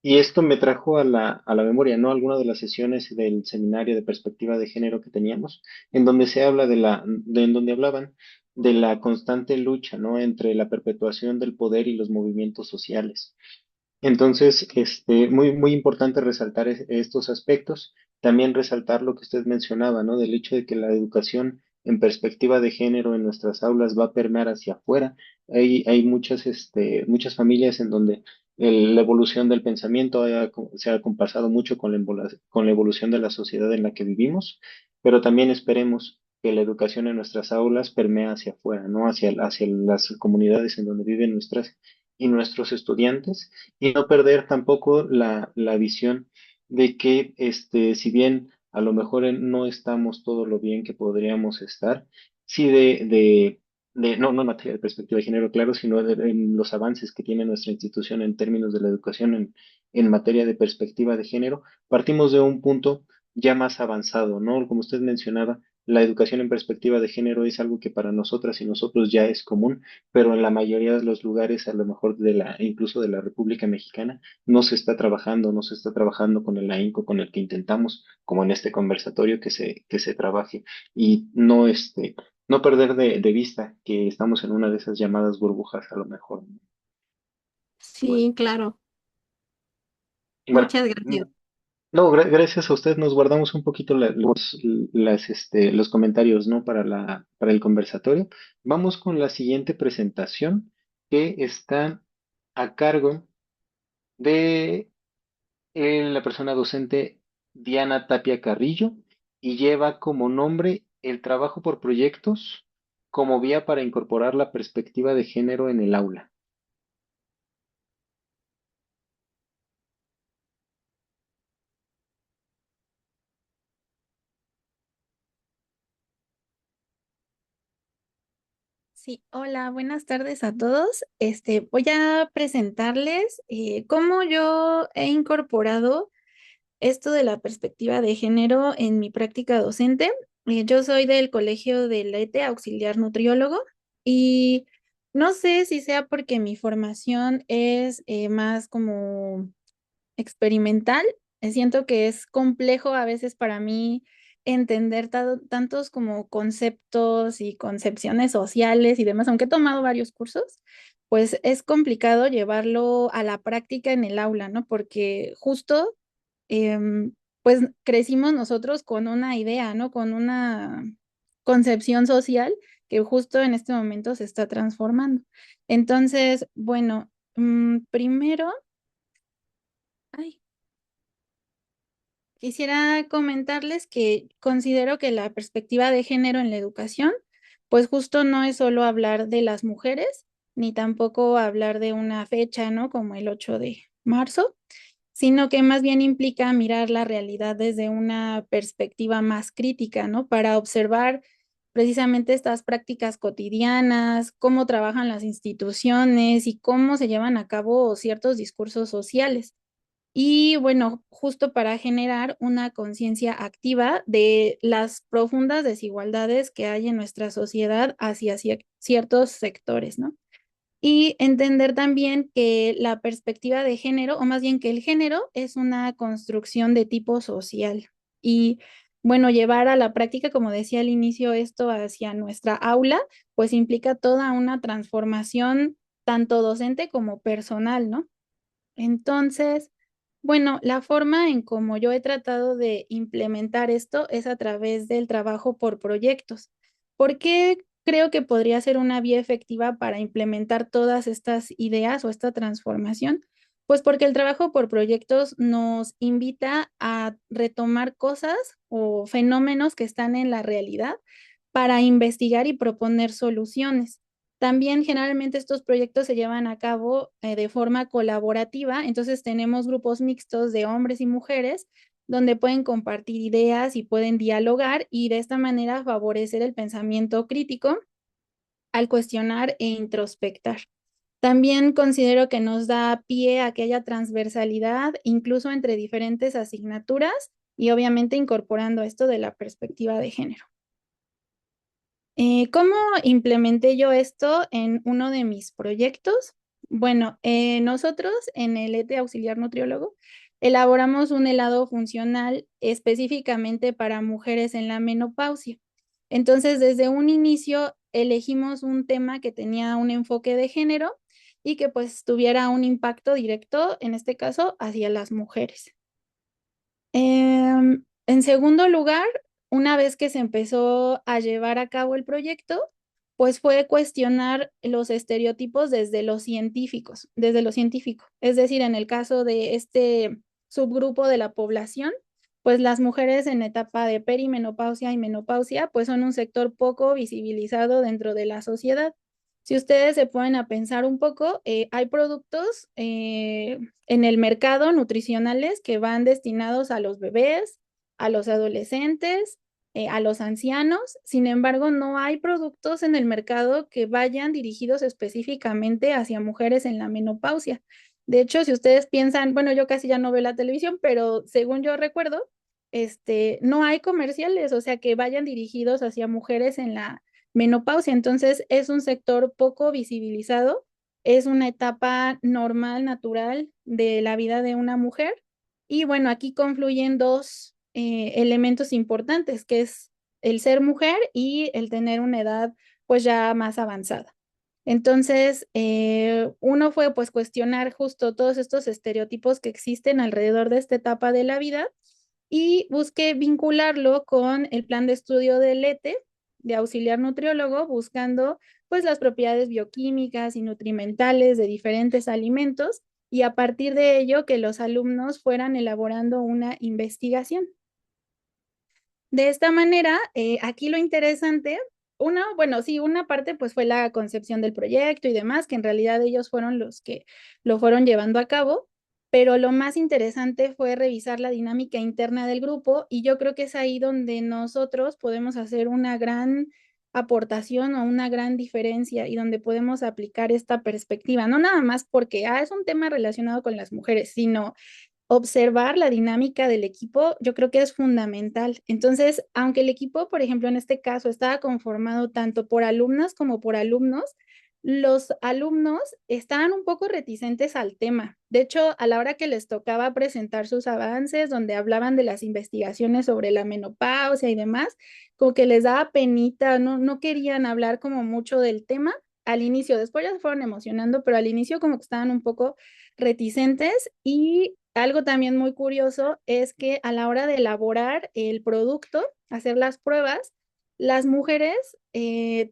Y esto me trajo a a la memoria, ¿no? Alguna de las sesiones del seminario de perspectiva de género que teníamos, en donde se habla en donde hablaban de la constante lucha, ¿no? Entre la perpetuación del poder y los movimientos sociales. Entonces, muy importante resaltar estos aspectos, también resaltar lo que usted mencionaba, ¿no? Del hecho de que la educación en perspectiva de género en nuestras aulas va a permear hacia afuera. Hay muchas familias en donde la evolución del pensamiento se ha compasado mucho con con la evolución de la sociedad en la que vivimos, pero también esperemos que la educación en nuestras aulas permea hacia afuera, ¿no? Hacia las comunidades en donde viven nuestras y nuestros estudiantes y no perder tampoco la visión de que, si bien a lo mejor no estamos todo lo bien que podríamos estar, sí no en materia de perspectiva de género, claro, sino en los avances que tiene nuestra institución en términos de la educación en materia de perspectiva de género, partimos de un punto ya más avanzado, ¿no? Como usted mencionaba, la educación en perspectiva de género es algo que para nosotras y nosotros ya es común, pero en la mayoría de los lugares, a lo mejor incluso de la República Mexicana, no se está trabajando con el ahínco con el que intentamos, como en este conversatorio, que se trabaje y no perder de vista que estamos en una de esas llamadas burbujas, a lo mejor. Bueno, Sí, claro. bueno, Muchas gracias. no, gracias a usted nos guardamos un poquito los comentarios, ¿no? Para para el conversatorio. Vamos con la siguiente presentación que está a cargo de la persona docente Diana Tapia Carrillo y lleva como nombre el trabajo por proyectos como vía para incorporar la perspectiva de género en el aula. Sí, hola, buenas tardes a todos. Voy a presentarles cómo yo he incorporado esto de la perspectiva de género en mi práctica docente. Yo soy del Colegio del ETE, auxiliar nutriólogo, y no sé si sea porque mi formación es más como experimental. Siento que es complejo a veces para mí entender tantos como conceptos y concepciones sociales y demás, aunque he tomado varios cursos, pues es complicado llevarlo a la práctica en el aula, ¿no? Porque justo, em, pues crecimos nosotros con una idea, ¿no? Con una concepción social que justo en este momento se está transformando. Entonces, bueno, primero... Ay, quisiera comentarles que considero que la perspectiva de género en la educación, pues justo no es solo hablar de las mujeres, ni tampoco hablar de una fecha, ¿no? Como el 8 de marzo, sino que más bien implica mirar la realidad desde una perspectiva más crítica, ¿no? Para observar precisamente estas prácticas cotidianas, cómo trabajan las instituciones y cómo se llevan a cabo ciertos discursos sociales. Y bueno, justo para generar una conciencia activa de las profundas desigualdades que hay en nuestra sociedad hacia ciertos sectores, ¿no? Y entender también que la perspectiva de género, o más bien que el género es una construcción de tipo social. Y bueno, llevar a la práctica, como decía al inicio, esto hacia nuestra aula, pues implica toda una transformación tanto docente como personal, ¿no? Entonces, bueno, la forma en cómo yo he tratado de implementar esto es a través del trabajo por proyectos. ¿Por qué creo que podría ser una vía efectiva para implementar todas estas ideas o esta transformación? Pues porque el trabajo por proyectos nos invita a retomar cosas o fenómenos que están en la realidad para investigar y proponer soluciones. También generalmente estos proyectos se llevan a cabo de forma colaborativa, entonces tenemos grupos mixtos de hombres y mujeres donde pueden compartir ideas y pueden dialogar y de esta manera favorecer el pensamiento crítico al cuestionar e introspectar. También considero que nos da pie a que haya transversalidad, incluso entre diferentes asignaturas y obviamente incorporando esto de la perspectiva de género. ¿Cómo implementé yo esto en uno de mis proyectos? Bueno, nosotros en el ETE Auxiliar Nutriólogo elaboramos un helado funcional específicamente para mujeres en la menopausia. Entonces, desde un inicio elegimos un tema que tenía un enfoque de género y que pues tuviera un impacto directo, en este caso, hacia las mujeres. En segundo lugar, una vez que se empezó a llevar a cabo el proyecto, pues fue cuestionar los estereotipos desde los científicos, desde lo científico. Es decir, en el caso de este subgrupo de la población, pues las mujeres en etapa de perimenopausia y menopausia, pues son un sector poco visibilizado dentro de la sociedad. Si ustedes se ponen a pensar un poco, hay productos en el mercado nutricionales que van destinados a los bebés, a los adolescentes, a los ancianos. Sin embargo, no hay productos en el mercado que vayan dirigidos específicamente hacia mujeres en la menopausia. De hecho, si ustedes piensan, bueno, yo casi ya no veo la televisión, pero según yo recuerdo, no hay comerciales, o sea, que vayan dirigidos hacia mujeres en la menopausia. Entonces, es un sector poco visibilizado, es una etapa normal, natural de la vida de una mujer. Y bueno, aquí confluyen dos elementos importantes, que es el ser mujer y el tener una edad pues ya más avanzada. Entonces, uno fue pues cuestionar justo todos estos estereotipos que existen alrededor de esta etapa de la vida y busqué vincularlo con el plan de estudio del ETE, de auxiliar nutriólogo, buscando pues las propiedades bioquímicas y nutrimentales de diferentes alimentos y a partir de ello que los alumnos fueran elaborando una investigación. De esta manera, aquí lo interesante bueno, sí, una parte pues fue la concepción del proyecto y demás, que en realidad ellos fueron los que lo fueron llevando a cabo, pero lo más interesante fue revisar la dinámica interna del grupo y yo creo que es ahí donde nosotros podemos hacer una gran aportación o una gran diferencia y donde podemos aplicar esta perspectiva, no nada más porque es un tema relacionado con las mujeres, sino observar la dinámica del equipo, yo creo que es fundamental. Entonces, aunque el equipo, por ejemplo, en este caso estaba conformado tanto por alumnas como por alumnos, los alumnos estaban un poco reticentes al tema. De hecho, a la hora que les tocaba presentar sus avances, donde hablaban de las investigaciones sobre la menopausia y demás, como que les daba penita, no querían hablar como mucho del tema al inicio. Después ya se fueron emocionando, pero al inicio como que estaban un poco reticentes y algo también muy curioso es que a la hora de elaborar el producto, hacer las pruebas, las mujeres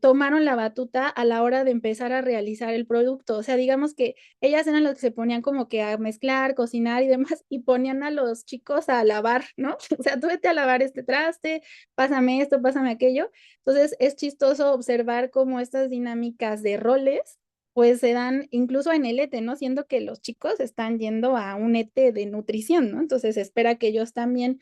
tomaron la batuta a la hora de empezar a realizar el producto. O sea, digamos que ellas eran las que se ponían como que a mezclar, cocinar y demás, y ponían a los chicos a lavar, ¿no? O sea, tú vete a lavar este traste, pásame esto, pásame aquello. Entonces, es chistoso observar cómo estas dinámicas de roles pues se dan incluso en el ETE, ¿no? Siendo que los chicos están yendo a un ETE de nutrición, ¿no? Entonces se espera que ellos también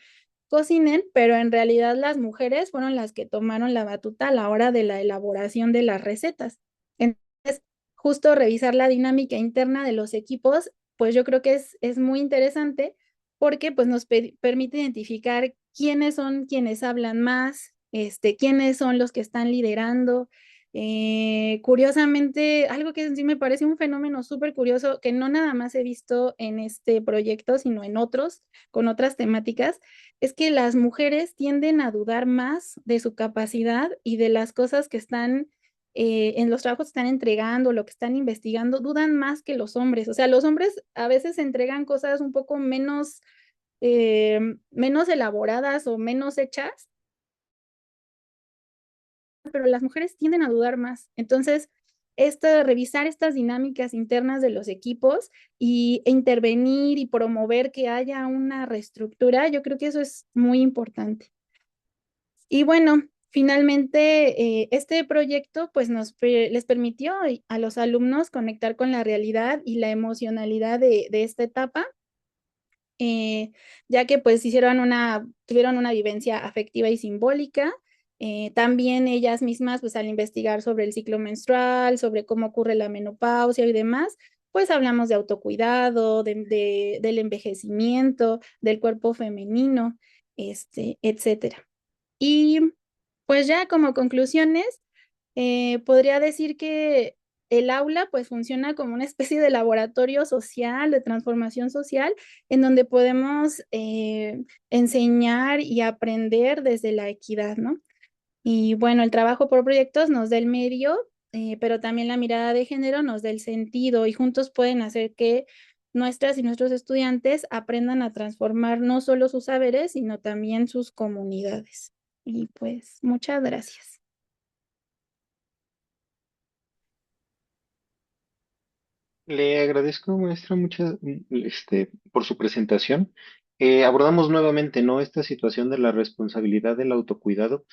cocinen, pero en realidad las mujeres fueron las que tomaron la batuta a la hora de la elaboración de las recetas. Entonces, justo revisar la dinámica interna de los equipos, pues yo creo que es muy interesante porque pues nos permite identificar quiénes son quienes hablan más, quiénes son los que están liderando, curiosamente, algo que sí me parece un fenómeno súper curioso, que no nada más he visto en este proyecto, sino en otros, con otras temáticas, es que las mujeres tienden a dudar más de su capacidad y de las cosas que están en los trabajos que están entregando, lo que están investigando, dudan más que los hombres. O sea, los hombres a veces entregan cosas un poco menos elaboradas o menos hechas, pero las mujeres tienden a dudar más. Entonces, revisar estas dinámicas internas de los equipos e intervenir y promover que haya una reestructura, yo creo que eso es muy importante. Y bueno, finalmente este proyecto pues les permitió a los alumnos conectar con la realidad y la emocionalidad de esta etapa, ya que pues tuvieron una vivencia afectiva y simbólica. También ellas mismas, pues al investigar sobre el ciclo menstrual, sobre cómo ocurre la menopausia y demás, pues hablamos de autocuidado, del envejecimiento, del cuerpo femenino, etcétera. Y pues ya como conclusiones, podría decir que el aula pues funciona como una especie de laboratorio social, de transformación social, en donde podemos enseñar y aprender desde la equidad, ¿no? Y bueno, el trabajo por proyectos nos da el medio, pero también la mirada de género nos da el sentido y juntos pueden hacer que nuestras y nuestros estudiantes aprendan a transformar no solo sus saberes, sino también sus comunidades. Y pues muchas gracias. Le agradezco, maestra, por su presentación. Abordamos nuevamente, ¿no? Esta situación de la responsabilidad del autocuidado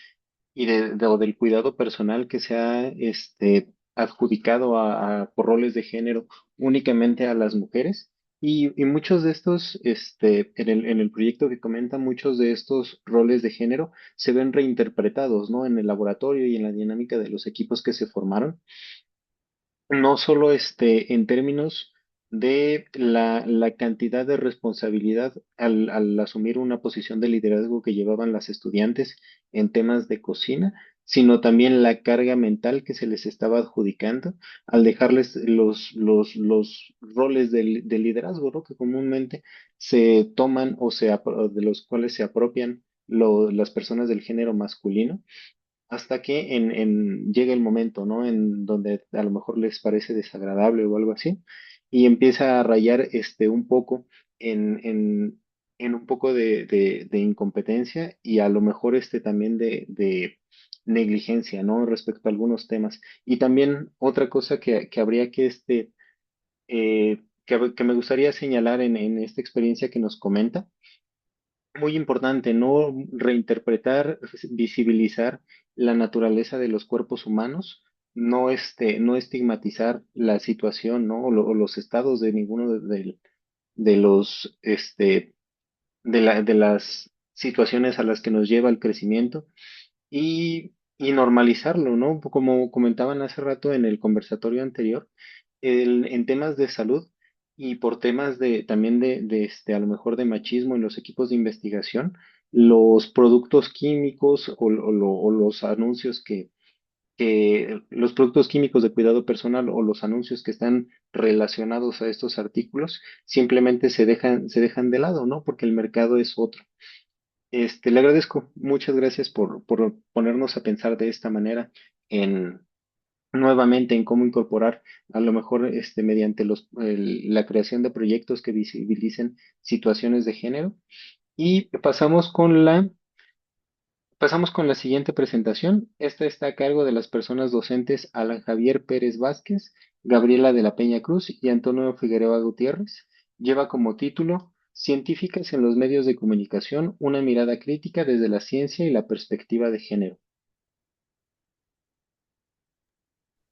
y o del cuidado personal que se ha adjudicado por roles de género únicamente a las mujeres. Y muchos de estos, en el proyecto que comenta, muchos de estos roles de género se ven reinterpretados, ¿no? En el laboratorio y en la dinámica de los equipos que se formaron, no solo en términos de la cantidad de responsabilidad al asumir una posición de liderazgo que llevaban las estudiantes en temas de cocina, sino también la carga mental que se les estaba adjudicando al dejarles los roles de liderazgo, ¿no? Que comúnmente se toman de los cuales se apropian las personas del género masculino hasta que llega el momento, ¿no? En donde a lo mejor les parece desagradable o algo así, y empieza a rayar un poco en, en, en un poco de incompetencia y a lo mejor también de negligencia, ¿no? Respecto a algunos temas. Y también otra cosa que habría que me gustaría señalar en esta experiencia que nos comenta muy importante, no reinterpretar, visibilizar la naturaleza de los cuerpos humanos, no estigmatizar la situación, ¿no? O los estados de ninguno de los, de las situaciones a las que nos lleva el crecimiento y normalizarlo, ¿no? Como comentaban hace rato en el conversatorio anterior, en temas de salud y por temas también a lo mejor de machismo en los equipos de investigación, los productos químicos o los anuncios los productos químicos de cuidado personal o los anuncios que están relacionados a estos artículos simplemente se dejan de lado, ¿no? Porque el mercado es otro. Le agradezco, muchas gracias por ponernos a pensar de esta manera en nuevamente en cómo incorporar a lo mejor mediante la creación de proyectos que visibilicen situaciones de género. Y pasamos con la siguiente presentación. Esta está a cargo de las personas docentes Alan Javier Pérez Vázquez, Gabriela de la Peña Cruz y Antonio Figueroa Gutiérrez. Lleva como título Científicas en los medios de comunicación, una mirada crítica desde la ciencia y la perspectiva de género.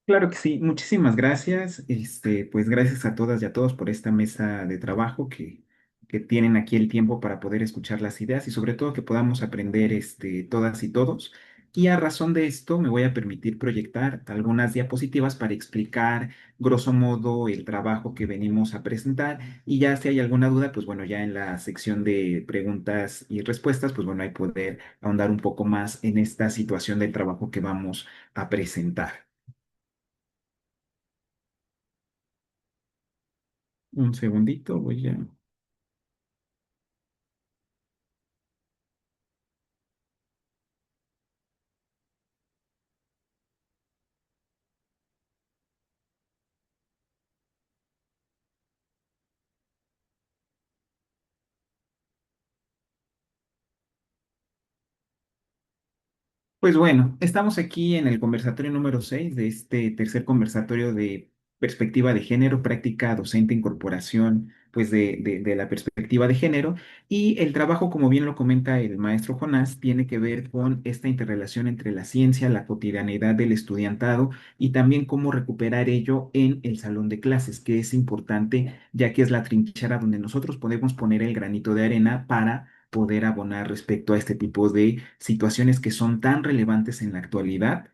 Claro que sí, muchísimas gracias. Pues gracias a todas y a todos por esta mesa de trabajo que tienen aquí el tiempo para poder escuchar las ideas y sobre todo que podamos aprender todas y todos. Y a razón de esto me voy a permitir proyectar algunas diapositivas para explicar grosso modo el trabajo que venimos a presentar y ya si hay alguna duda, pues bueno, ya en la sección de preguntas y respuestas, pues bueno, hay poder ahondar un poco más en esta situación de trabajo que vamos a presentar. Un segundito, voy a... Pues bueno, estamos aquí en el conversatorio número 6 de este tercer conversatorio de perspectiva de género, práctica docente, incorporación, pues de la perspectiva de género. Y el trabajo, como bien lo comenta el maestro Jonás, tiene que ver con esta interrelación entre la ciencia, la cotidianidad del estudiantado y también cómo recuperar ello en el salón de clases, que es importante, ya que es la trinchera donde nosotros podemos poner el granito de arena para poder abonar respecto a este tipo de situaciones que son tan relevantes en la actualidad.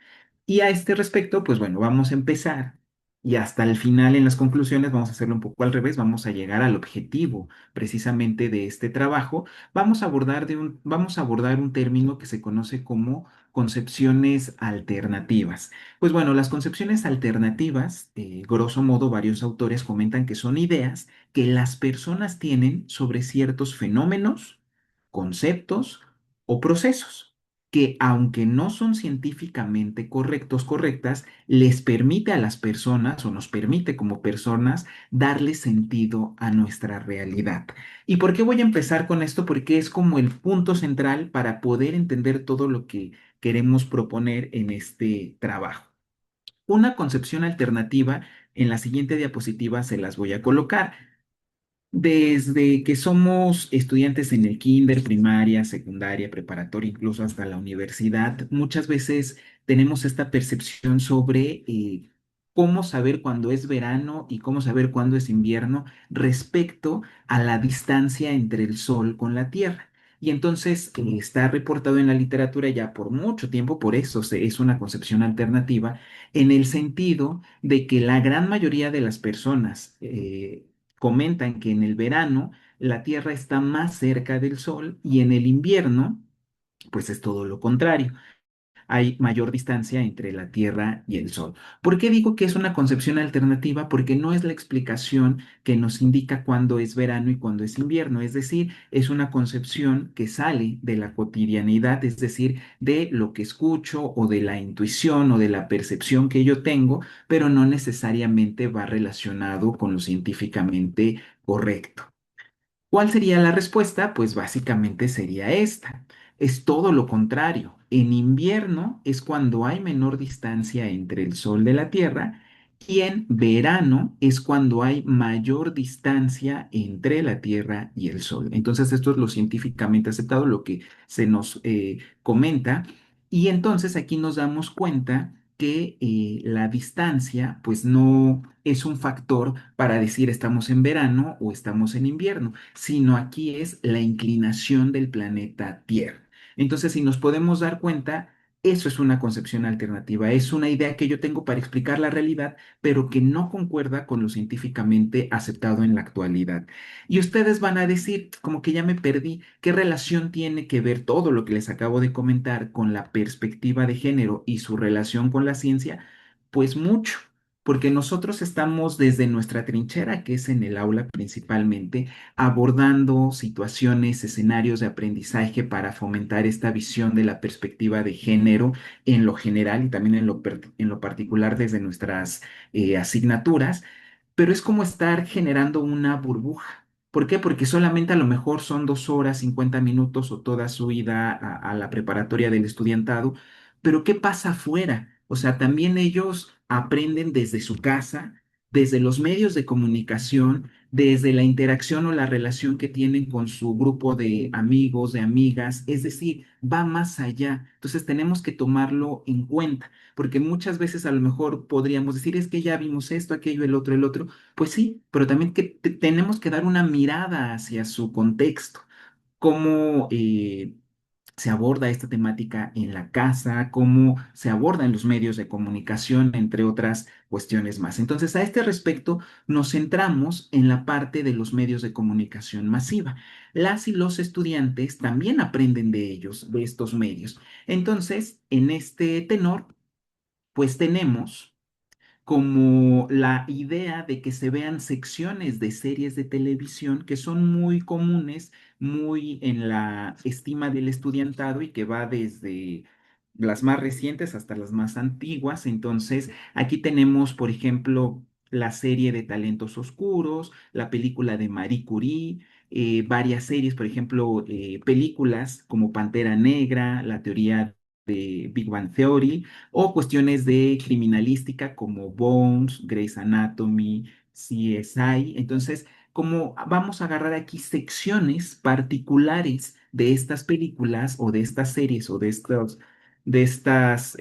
Y a este respecto, pues bueno, vamos a empezar y hasta el final en las conclusiones vamos a hacerlo un poco al revés, vamos a llegar al objetivo precisamente de este trabajo. Vamos a abordar un término que se conoce como concepciones alternativas. Pues bueno, las concepciones alternativas, grosso modo, varios autores comentan que son ideas que las personas tienen sobre ciertos fenómenos, conceptos o procesos que, aunque no son científicamente correctas, les permite a las personas o nos permite como personas darle sentido a nuestra realidad. ¿Y por qué voy a empezar con esto? Porque es como el punto central para poder entender todo lo que queremos proponer en este trabajo. Una concepción alternativa, en la siguiente diapositiva se las voy a colocar. Desde que somos estudiantes en el kinder, primaria, secundaria, preparatoria, incluso hasta la universidad, muchas veces tenemos esta percepción sobre cómo saber cuándo es verano y cómo saber cuándo es invierno respecto a la distancia entre el Sol con la Tierra. Y entonces está reportado en la literatura ya por mucho tiempo, por eso es una concepción alternativa, en el sentido de que la gran mayoría de las personas comentan que en el verano la Tierra está más cerca del Sol y en el invierno, pues es todo lo contrario. Hay mayor distancia entre la Tierra y el Sol. ¿Por qué digo que es una concepción alternativa? Porque no es la explicación que nos indica cuándo es verano y cuándo es invierno. Es decir, es una concepción que sale de la cotidianidad, es decir, de lo que escucho o de la intuición o de la percepción que yo tengo, pero no necesariamente va relacionado con lo científicamente correcto. ¿Cuál sería la respuesta? Pues básicamente sería esta. Es todo lo contrario. En invierno es cuando hay menor distancia entre el Sol de la Tierra Y en verano es cuando hay mayor distancia entre la Tierra y el Sol. Entonces, esto es lo científicamente aceptado, lo que se nos comenta. Y entonces aquí nos damos cuenta que la distancia, pues no es un factor para decir estamos en verano o estamos en invierno, sino aquí es la inclinación del planeta Tierra. Entonces, si nos podemos dar cuenta, eso es una concepción alternativa, es una idea que yo tengo para explicar la realidad pero que no concuerda con lo científicamente aceptado en la actualidad. Y ustedes van a decir, como que ya me perdí, ¿qué relación tiene que ver todo lo que les acabo de comentar con la perspectiva de género y su relación con la ciencia? Pues mucho. Porque nosotros estamos desde nuestra trinchera, que es en el aula principalmente, abordando situaciones, escenarios de aprendizaje para fomentar esta visión de la perspectiva de género en lo general y también en lo particular desde nuestras asignaturas, pero es como estar generando una burbuja. ¿Por qué? Porque solamente a lo mejor son 2 horas, 50 minutos o toda su ida a la preparatoria del estudiantado, pero ¿qué pasa afuera? O sea, también ellos aprenden desde su casa, desde los medios de comunicación, desde la interacción o la relación que tienen con su grupo de amigos, de amigas, es decir, va más allá. Entonces tenemos que tomarlo en cuenta porque muchas veces a lo mejor podríamos decir, es que ya vimos esto, aquello, el otro, pues sí, pero también que tenemos que dar una mirada hacia su contexto, cómo se aborda esta temática en la casa, cómo se aborda en los medios de comunicación, entre otras cuestiones más. Entonces, a este respecto, nos centramos en la parte de los medios de comunicación masiva. Las y los estudiantes también aprenden de ellos, de estos medios. Entonces, en este tenor, pues tenemos como la idea de que se vean secciones de series de televisión que son muy comunes, muy en la estima del estudiantado y que va desde las más recientes hasta las más antiguas. Entonces, aquí tenemos, por ejemplo, la serie de Talentos Oscuros, la película de Marie Curie, varias series, por ejemplo, películas como Pantera Negra, la teoría de Big Bang Theory o cuestiones de criminalística como Bones, Grey's Anatomy, CSI. Entonces, como vamos a agarrar aquí secciones particulares de estas películas o de estas series o de estas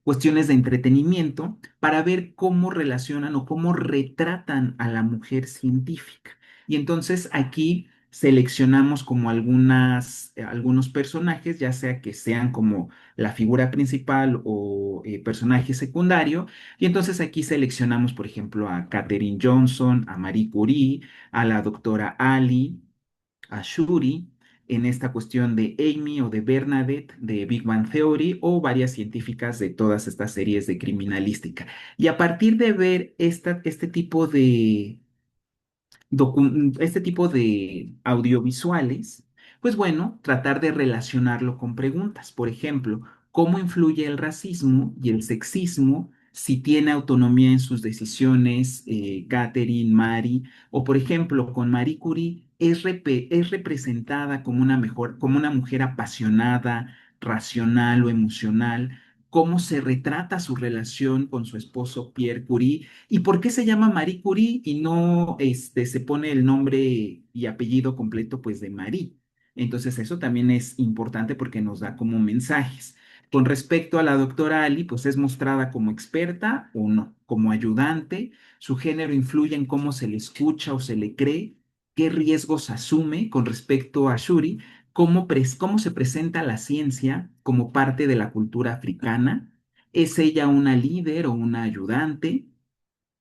cuestiones de entretenimiento para ver cómo relacionan o cómo retratan a la mujer científica. Y entonces aquí seleccionamos como algunos personajes, ya sea que sean como la figura principal o personaje secundario. Y entonces aquí seleccionamos, por ejemplo, a Katherine Johnson, a Marie Curie, a la doctora Ali, a Shuri, en esta cuestión de Amy o de Bernadette de Big Bang Theory o varias científicas de todas estas series de criminalística. Y a partir de ver este tipo este tipo de audiovisuales, pues bueno, tratar de relacionarlo con preguntas. Por ejemplo, ¿cómo influye el racismo y el sexismo si tiene autonomía en sus decisiones Catherine, Mary? O por ejemplo, con Marie Curie es representada como como una mujer apasionada, racional o emocional. ¿Cómo se retrata su relación con su esposo Pierre Curie? ¿Y por qué se llama Marie Curie y no se pone el nombre y apellido completo pues de Marie? Entonces eso también es importante porque nos da como mensajes. Con respecto a la doctora Ali, pues es mostrada como experta o no, como ayudante. Su género influye en cómo se le escucha o se le cree, qué riesgos asume con respecto a Shuri, cómo se presenta la ciencia como parte de la cultura africana. ¿Es ella una líder o una ayudante?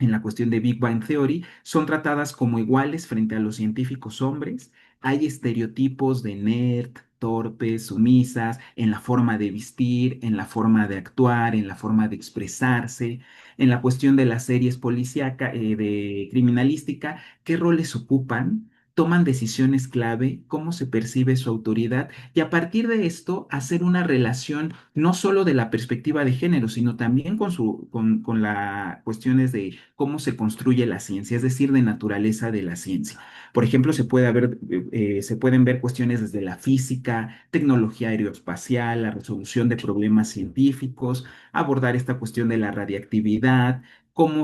En la cuestión de Big Bang Theory, son tratadas como iguales frente a los científicos hombres. Hay estereotipos de nerd, torpes, sumisas, en la forma de vestir, en la forma de actuar, en la forma de expresarse. En la cuestión de las series policíaca, de criminalística, ¿qué roles ocupan? Toman decisiones clave, cómo se percibe su autoridad y a partir de esto hacer una relación no solo de la perspectiva de género, sino también con las cuestiones de cómo se construye la ciencia, es decir, de naturaleza de la ciencia. Por ejemplo, se pueden ver cuestiones desde la física, tecnología aeroespacial, la resolución de problemas científicos, abordar esta cuestión de la radiactividad,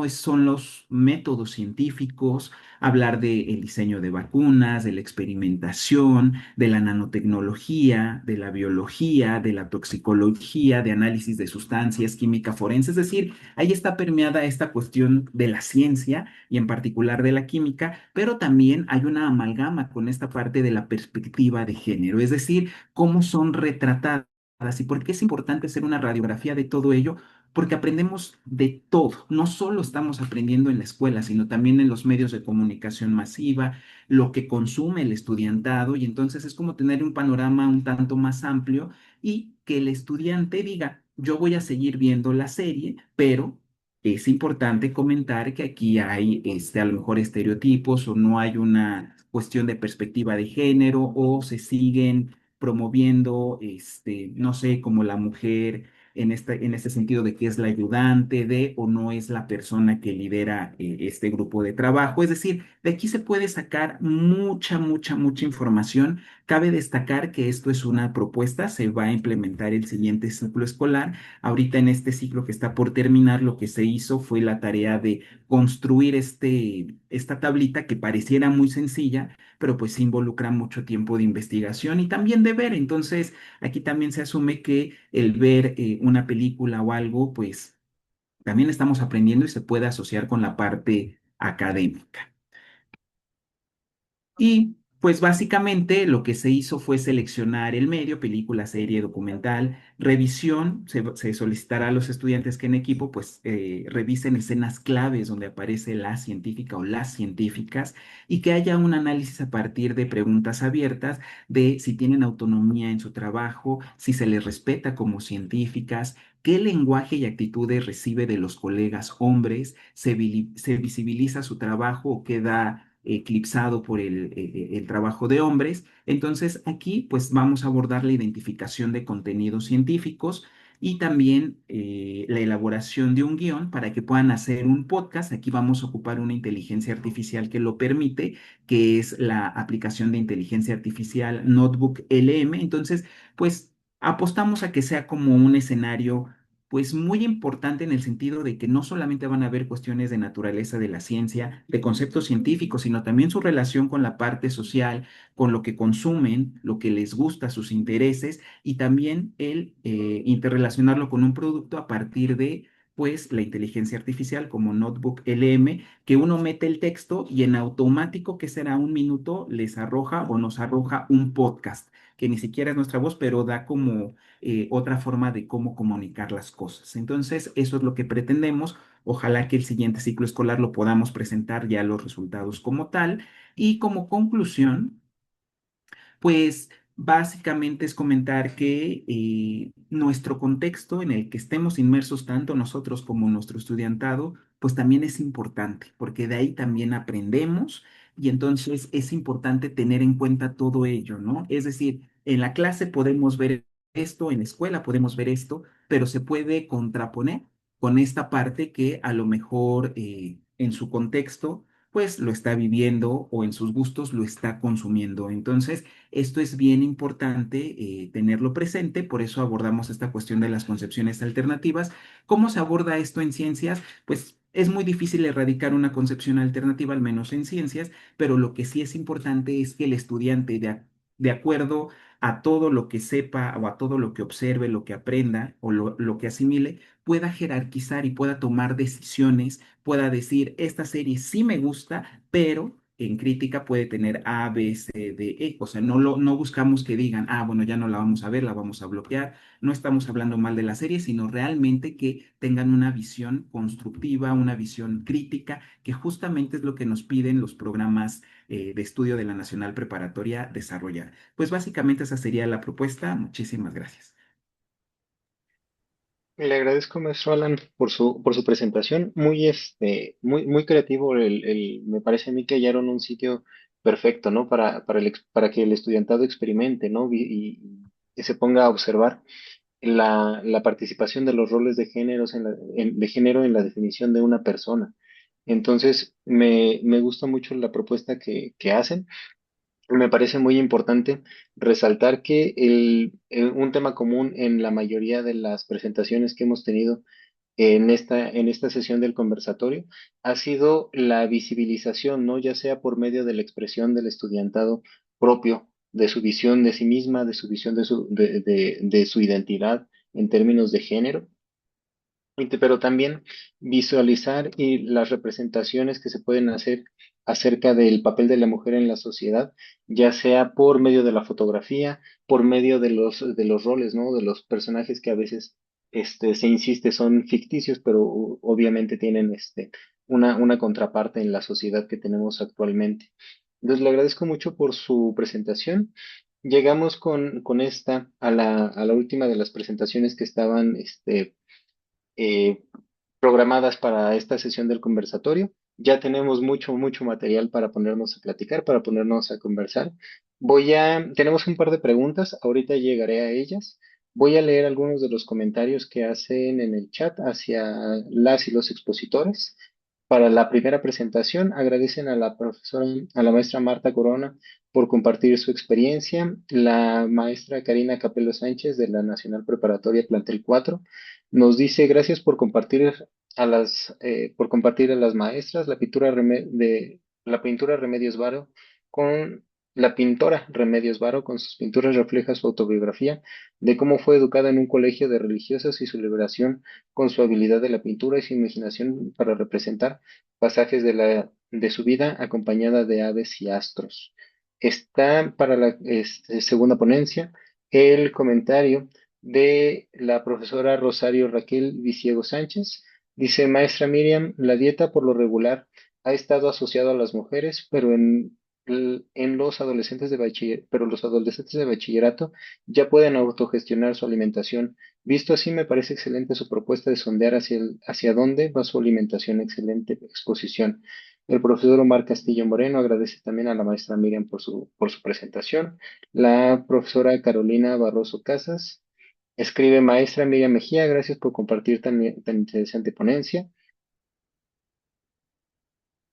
son los métodos científicos, hablar del diseño de vacunas, de la experimentación, de la nanotecnología, de la biología, de la toxicología, de análisis de sustancias, química forense. Es decir, ahí está permeada esta cuestión de la ciencia y en particular de la química, pero también hay una amalgama con esta parte de la perspectiva de género, es decir, cómo son retratadas. ¿Y por qué es importante hacer una radiografía de todo ello? Porque aprendemos de todo. No solo estamos aprendiendo en la escuela, sino también en los medios de comunicación masiva, lo que consume el estudiantado, y entonces es como tener un panorama un tanto más amplio y que el estudiante diga, yo voy a seguir viendo la serie, pero es importante comentar que aquí hay a lo mejor estereotipos o no hay una cuestión de perspectiva de género o se siguen promoviendo, no sé, como la mujer en este sentido de que es la ayudante de o no es la persona que lidera este grupo de trabajo. Es decir, de aquí se puede sacar mucha información. Cabe destacar que esto es una propuesta, se va a implementar el siguiente ciclo escolar. Ahorita en este ciclo que está por terminar, lo que se hizo fue la tarea de construir esta tablita que pareciera muy sencilla, pero pues involucra mucho tiempo de investigación y también de ver. Entonces, aquí también se asume que el ver una película o algo, pues también estamos aprendiendo y se puede asociar con la parte académica. Y pues básicamente lo que se hizo fue seleccionar el medio, película, serie, documental, revisión. Se solicitará a los estudiantes que en equipo pues revisen escenas claves donde aparece la científica o las científicas y que haya un análisis a partir de preguntas abiertas de si tienen autonomía en su trabajo, si se les respeta como científicas, qué lenguaje y actitudes recibe de los colegas hombres, se visibiliza su trabajo o queda eclipsado por el trabajo de hombres. Entonces, aquí pues vamos a abordar la identificación de contenidos científicos y también la elaboración de un guión para que puedan hacer un podcast. Aquí vamos a ocupar una inteligencia artificial que lo permite, que es la aplicación de inteligencia artificial Notebook LM. Entonces, pues apostamos a que sea como un escenario pues muy importante en el sentido de que no solamente van a ver cuestiones de naturaleza de la ciencia, de conceptos científicos, sino también su relación con la parte social, con lo que consumen, lo que les gusta, sus intereses, y también el interrelacionarlo con un producto a partir de pues la inteligencia artificial como Notebook LM, que uno mete el texto y en automático, que será un minuto, les arroja o nos arroja un podcast, que ni siquiera es nuestra voz, pero da como otra forma de cómo comunicar las cosas. Entonces, eso es lo que pretendemos. Ojalá que el siguiente ciclo escolar lo podamos presentar ya los resultados como tal. Y como conclusión, pues básicamente es comentar que nuestro contexto en el que estemos inmersos tanto nosotros como nuestro estudiantado, pues también es importante, porque de ahí también aprendemos y entonces es importante tener en cuenta todo ello, ¿no? Es decir, en la clase podemos ver esto, en la escuela podemos ver esto, pero se puede contraponer con esta parte que a lo mejor en su contexto pues lo está viviendo o en sus gustos lo está consumiendo. Entonces, esto es bien importante tenerlo presente, por eso abordamos esta cuestión de las concepciones alternativas. ¿Cómo se aborda esto en ciencias? Pues es muy difícil erradicar una concepción alternativa, al menos en ciencias, pero lo que sí es importante es que el estudiante, de acuerdo a todo lo que sepa o a todo lo que observe, lo que aprenda o lo que asimile, pueda jerarquizar y pueda tomar decisiones, pueda decir, esta serie sí me gusta, pero en crítica puede tener A, B, C, D, E. O sea, no buscamos que digan, ah, bueno, ya no la vamos a ver, la vamos a bloquear. No estamos hablando mal de la serie, sino realmente que tengan una visión constructiva, una visión crítica, que justamente es lo que nos piden los programas de estudio de la Nacional Preparatoria desarrollar. Pues básicamente esa sería la propuesta. Muchísimas gracias. Le agradezco, maestro Alan, por su presentación. Muy, muy creativo. Me parece a mí que hallaron un sitio perfecto, ¿no? Para que el estudiantado experimente, ¿no? Y se ponga a observar la participación de los roles de géneros de género en la definición de una persona. Entonces, me gusta mucho la propuesta que hacen. Me parece muy importante resaltar que un tema común en la mayoría de las presentaciones que hemos tenido en esta sesión del conversatorio ha sido la visibilización, ¿no? Ya sea por medio de la expresión del estudiantado propio, de su visión de sí misma, de su visión de su identidad en términos de género, pero también visualizar y las representaciones que se pueden hacer acerca del papel de la mujer en la sociedad, ya sea por medio de la fotografía, por medio de los roles, ¿no? De los personajes que a veces se insiste son ficticios, pero obviamente tienen una contraparte en la sociedad que tenemos actualmente. Entonces, le agradezco mucho por su presentación. Llegamos con esta a la última de las presentaciones que estaban eh, programadas para esta sesión del conversatorio. Ya tenemos mucho material para ponernos a platicar, para ponernos a conversar. Tenemos un par de preguntas, ahorita llegaré a ellas. Voy a leer algunos de los comentarios que hacen en el chat hacia las y los expositores. Para la primera presentación, agradecen a la profesora, a la maestra Marta Corona por compartir su experiencia, la maestra Karina Capello Sánchez de la Nacional Preparatoria Plantel 4 nos dice gracias por compartir a las maestras la pintura Remedios Varo con la pintora Remedios Varo con sus pinturas refleja su autobiografía de cómo fue educada en un colegio de religiosas y su liberación con su habilidad de la pintura y su imaginación para representar pasajes de su vida acompañada de aves y astros. Está para la segunda ponencia el comentario de la profesora Rosario Raquel Viciego Sánchez. Dice, maestra Miriam, la dieta por lo regular ha estado asociada a las mujeres, pero en los adolescentes pero los adolescentes de bachillerato ya pueden autogestionar su alimentación. Visto así, me parece excelente su propuesta de sondear hacia dónde va su alimentación. Excelente exposición. El profesor Omar Castillo Moreno agradece también a la maestra Miriam por su presentación. La profesora Carolina Barroso Casas escribe maestra Miriam Mejía, gracias por compartir tan interesante ponencia.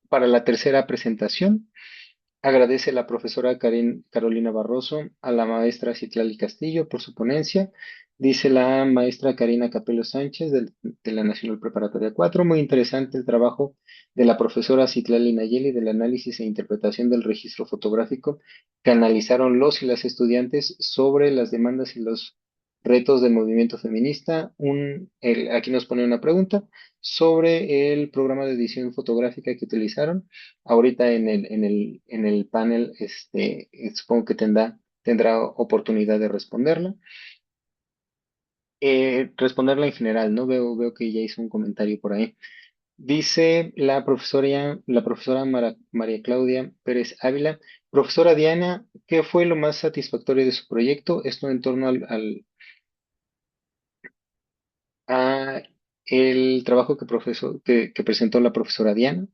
Para la tercera presentación, agradece la profesora Carolina Barroso a la maestra Citlali Castillo por su ponencia. Dice la maestra Karina Capello Sánchez de la Nacional Preparatoria 4. Muy interesante el trabajo de la profesora Citlali Nayeli del análisis e interpretación del registro fotográfico que analizaron los y las estudiantes sobre las demandas y los retos del movimiento feminista. Aquí nos pone una pregunta sobre el programa de edición fotográfica que utilizaron. Ahorita en el panel, supongo que tendrá oportunidad de responderla. Responderla en general, ¿no? Veo que ya hizo un comentario por ahí. Dice la profesora María Claudia Pérez Ávila, profesora Diana, ¿qué fue lo más satisfactorio de su proyecto? Esto en torno a el trabajo que presentó la profesora Diana.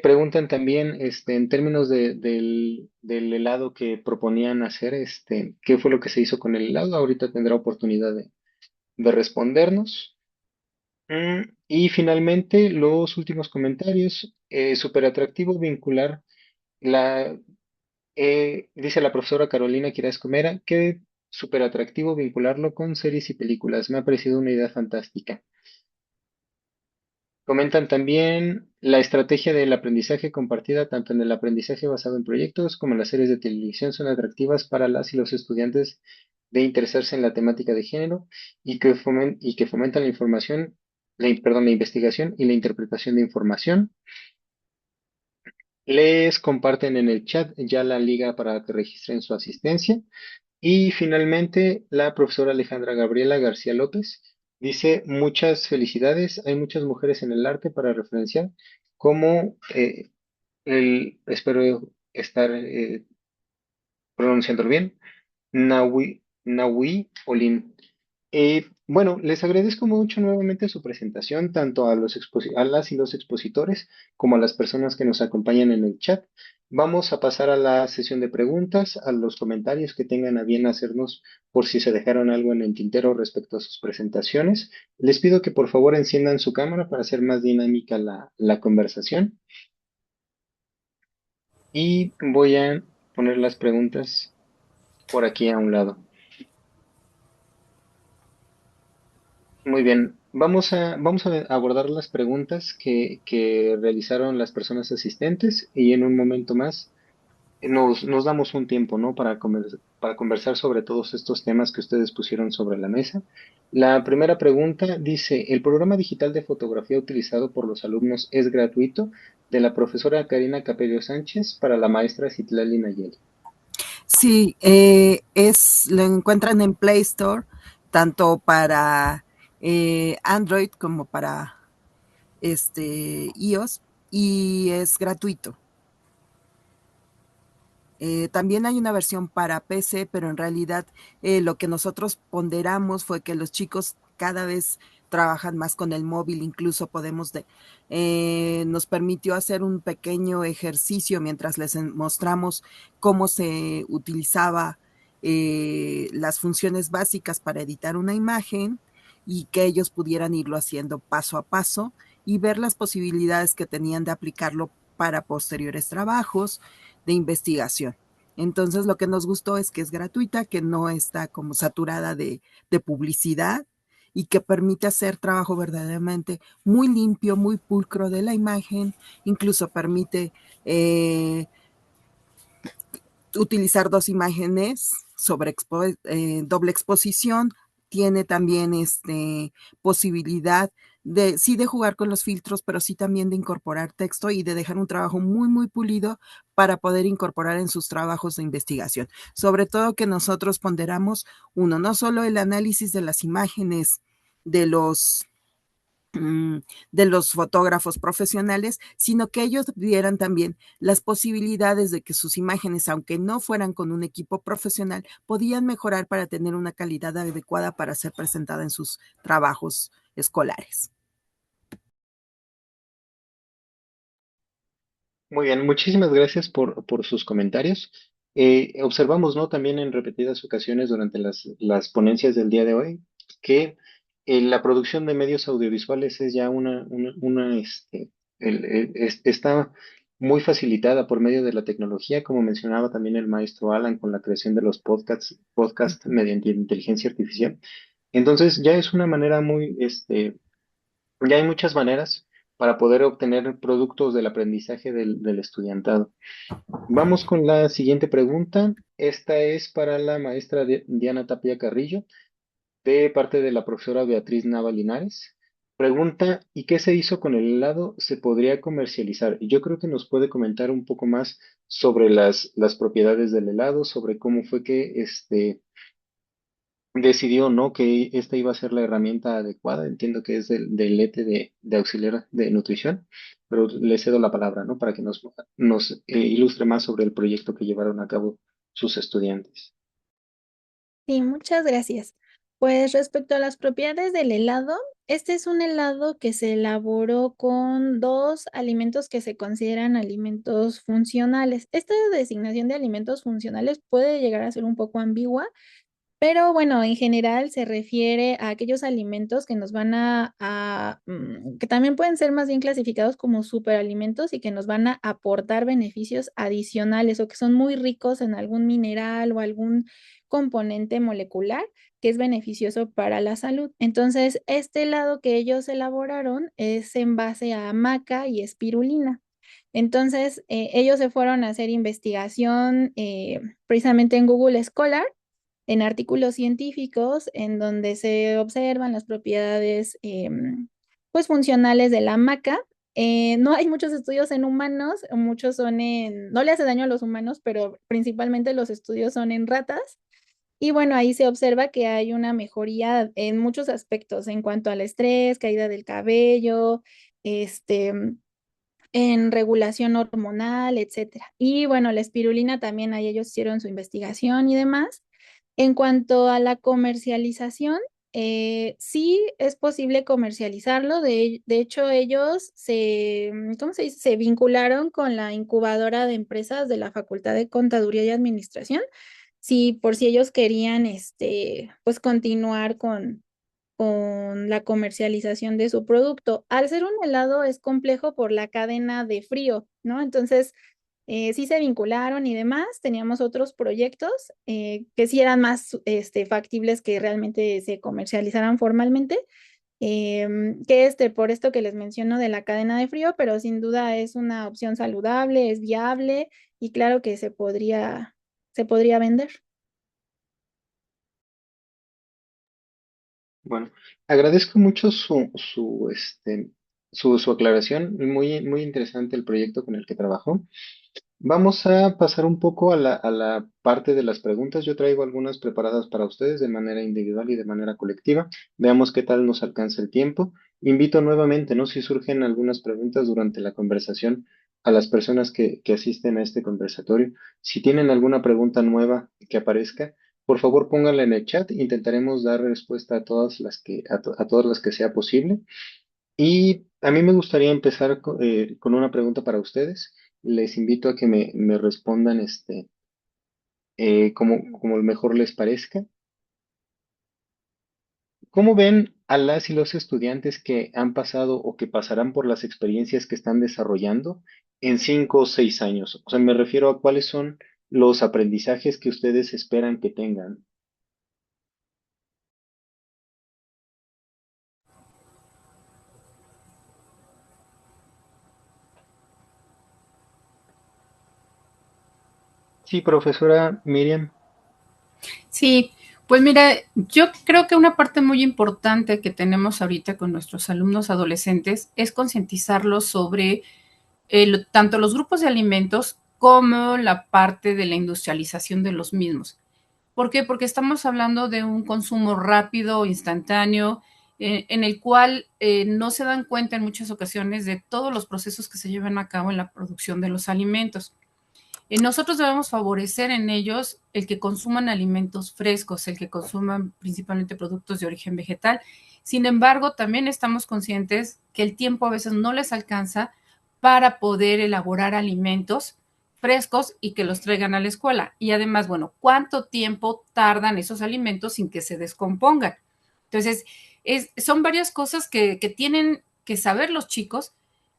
Preguntan también, en términos del helado que proponían hacer, ¿qué fue lo que se hizo con el helado? Ahorita tendrá oportunidad de respondernos. Y finalmente, los últimos comentarios. Súper atractivo vincular la, dice la profesora Carolina Quiroz Comera, que súper atractivo vincularlo con series y películas. Me ha parecido una idea fantástica. Comentan también la estrategia del aprendizaje compartida, tanto en el aprendizaje basado en proyectos como en las series de televisión, son atractivas para las y los estudiantes de interesarse en la temática de género y que fomentan la información, la investigación y la interpretación de información. Les comparten en el chat ya la liga para que registren su asistencia. Y finalmente, la profesora Alejandra Gabriela García López dice, muchas felicidades, hay muchas mujeres en el arte para referenciar, como espero estar pronunciándolo bien, Nahui Olin. Bueno, les agradezco mucho nuevamente su presentación, tanto a las y los expositores como a las personas que nos acompañan en el chat. Vamos a pasar a la sesión de preguntas, a los comentarios que tengan a bien hacernos por si se dejaron algo en el tintero respecto a sus presentaciones. Les pido que por favor enciendan su cámara para hacer más dinámica la conversación. Y voy a poner las preguntas por aquí a un lado. Muy bien. Vamos a abordar las preguntas que realizaron las personas asistentes y en un momento más nos damos un tiempo, ¿no? Para conversar sobre todos estos temas que ustedes pusieron sobre la mesa. La primera pregunta dice, ¿el programa digital de fotografía utilizado por los alumnos es gratuito? De la profesora Karina Capello Sánchez para la maestra Citlali Nayeli. Sí, lo encuentran en Play Store, tanto para Android como para iOS, y es gratuito. También hay una versión para PC, pero en realidad lo que nosotros ponderamos fue que los chicos cada vez trabajan más con el móvil, incluso nos permitió hacer un pequeño ejercicio mientras les mostramos cómo se utilizaba las funciones básicas para editar una imagen y que ellos pudieran irlo haciendo paso a paso y ver las posibilidades que tenían de aplicarlo para posteriores trabajos de investigación. Entonces lo que nos gustó es que es gratuita, que no está como saturada de publicidad y que permite hacer trabajo verdaderamente muy limpio, muy pulcro de la imagen, incluso permite utilizar dos imágenes sobre doble exposición, tiene también posibilidad de jugar con los filtros, pero sí también de incorporar texto y de dejar un trabajo muy, muy pulido para poder incorporar en sus trabajos de investigación. Sobre todo que nosotros ponderamos, no solo el análisis de las imágenes de los de los fotógrafos profesionales, sino que ellos vieran también las posibilidades de que sus imágenes, aunque no fueran con un equipo profesional, podían mejorar para tener una calidad adecuada para ser presentada en sus trabajos escolares. Muy bien, muchísimas gracias por sus comentarios. Observamos, ¿no? También en repetidas ocasiones durante las ponencias del día de hoy que la producción de medios audiovisuales es ya está muy facilitada por medio de la tecnología, como mencionaba también el maestro Alan con la creación de los podcasts mediante inteligencia artificial. Entonces ya es una manera ya hay muchas maneras para poder obtener productos del aprendizaje del estudiantado. Vamos con la siguiente pregunta. Esta es para la maestra Diana Tapia Carrillo, de parte de la profesora Beatriz Nava Linares. Pregunta, ¿y qué se hizo con el helado? ¿Se podría comercializar? Yo creo que nos puede comentar un poco más sobre las propiedades del helado, sobre cómo fue que decidió, ¿no? Que esta iba a ser la herramienta adecuada. Entiendo que es del ETE de auxiliar de nutrición, pero le cedo la palabra, ¿no? Para que nos ilustre más sobre el proyecto que llevaron a cabo sus estudiantes. Sí, muchas gracias. Pues respecto a las propiedades del helado, este es un helado que se elaboró con dos alimentos que se consideran alimentos funcionales. Esta designación de alimentos funcionales puede llegar a ser un poco ambigua, pero bueno, en general se refiere a aquellos alimentos que nos van que también pueden ser más bien clasificados como superalimentos y que nos van a aportar beneficios adicionales o que son muy ricos en algún mineral o algún componente molecular que es beneficioso para la salud. Entonces, este helado que ellos elaboraron es en base a maca y espirulina. Entonces, ellos se fueron a hacer investigación precisamente en Google Scholar en artículos científicos en donde se observan las propiedades pues funcionales de la maca. No hay muchos estudios en humanos, muchos no le hace daño a los humanos, pero principalmente los estudios son en ratas. Y bueno, ahí se observa que hay una mejoría en muchos aspectos en cuanto al estrés, caída del cabello, este, en regulación hormonal, etcétera. Y bueno, la espirulina también, ahí ellos hicieron su investigación y demás. En cuanto a la comercialización, sí es posible comercializarlo. De hecho, ellos ¿cómo se dice? Se vincularon con la incubadora de empresas de la Facultad de Contaduría y Administración. Sí, por si ellos querían, pues continuar con la comercialización de su producto. Al ser un helado es complejo por la cadena de frío, ¿no? Entonces, sí se vincularon y demás. Teníamos otros proyectos que sí eran más factibles que realmente se comercializaran formalmente. que por esto que les menciono de la cadena de frío, pero sin duda es una opción saludable, es viable y claro que se podría vender. Bueno, agradezco mucho su aclaración. Muy interesante el proyecto con el que trabajó. Vamos a pasar un poco a la parte de las preguntas. Yo traigo algunas preparadas para ustedes de manera individual y de manera colectiva. Veamos qué tal nos alcanza el tiempo. Invito nuevamente, ¿no? Si surgen algunas preguntas durante la conversación a las personas que asisten a este conversatorio. Si tienen alguna pregunta nueva que aparezca, por favor pónganla en el chat. Intentaremos dar respuesta a todas a todas las que sea posible. Y a mí me gustaría empezar con una pregunta para ustedes. Les invito a que me respondan como mejor les parezca. ¿Cómo ven a las y los estudiantes que han pasado o que pasarán por las experiencias que están desarrollando en 5 o 6 años? O sea, me refiero a cuáles son los aprendizajes que ustedes esperan que tengan. Sí, profesora Miriam. Sí, pues mira, yo creo que una parte muy importante que tenemos ahorita con nuestros alumnos adolescentes es concientizarlos sobre tanto los grupos de alimentos como la parte de la industrialización de los mismos. ¿Por qué? Porque estamos hablando de un consumo rápido, instantáneo, en el cual no se dan cuenta en muchas ocasiones de todos los procesos que se llevan a cabo en la producción de los alimentos. Nosotros debemos favorecer en ellos el que consuman alimentos frescos, el que consuman principalmente productos de origen vegetal. Sin embargo, también estamos conscientes que el tiempo a veces no les alcanza para poder elaborar alimentos frescos y que los traigan a la escuela. Y además, bueno, ¿cuánto tiempo tardan esos alimentos sin que se descompongan? Entonces, son varias cosas que tienen que saber los chicos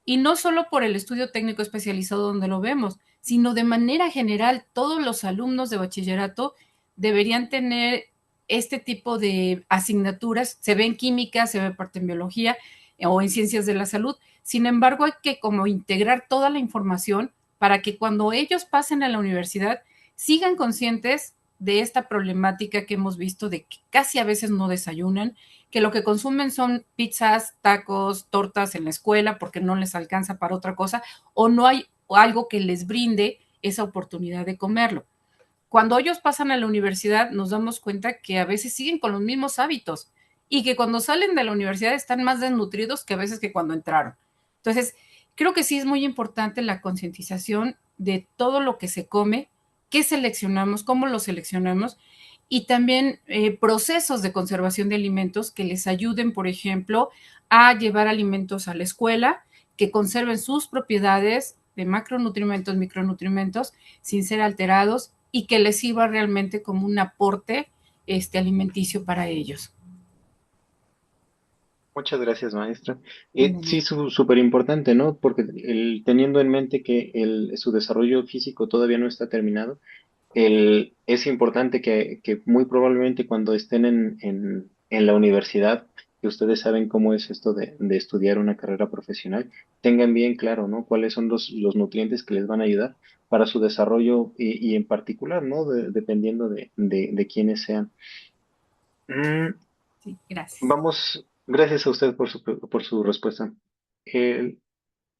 y no solo por el estudio técnico especializado donde lo vemos, sino de manera general, todos los alumnos de bachillerato deberían tener este tipo de asignaturas. Se ve en química, se ve parte en biología o en ciencias de la salud. Sin embargo, hay que como integrar toda la información para que cuando ellos pasen a la universidad sigan conscientes de esta problemática que hemos visto de que casi a veces no desayunan, que lo que consumen son pizzas, tacos, tortas en la escuela porque no les alcanza para otra cosa o no hay algo que les brinde esa oportunidad de comerlo. Cuando ellos pasan a la universidad nos damos cuenta que a veces siguen con los mismos hábitos y que cuando salen de la universidad están más desnutridos que a veces que cuando entraron. Entonces, creo que sí es muy importante la concientización de todo lo que se come, qué seleccionamos, cómo lo seleccionamos y también procesos de conservación de alimentos que les ayuden, por ejemplo, a llevar alimentos a la escuela, que conserven sus propiedades de macronutrimentos, micronutrimentos, sin ser alterados y que les sirva realmente como un aporte alimenticio para ellos. Muchas gracias, maestra. Sí, súper importante, ¿no? Porque teniendo en mente que su desarrollo físico todavía no está terminado, es importante que muy probablemente cuando estén en la universidad, que ustedes saben cómo es esto de estudiar una carrera profesional, tengan bien claro, ¿no? Cuáles son los nutrientes que les van a ayudar para su desarrollo y en particular, ¿no? Dependiendo de quiénes sean. Mm, Sí, gracias. gracias a usted por su respuesta. Eh,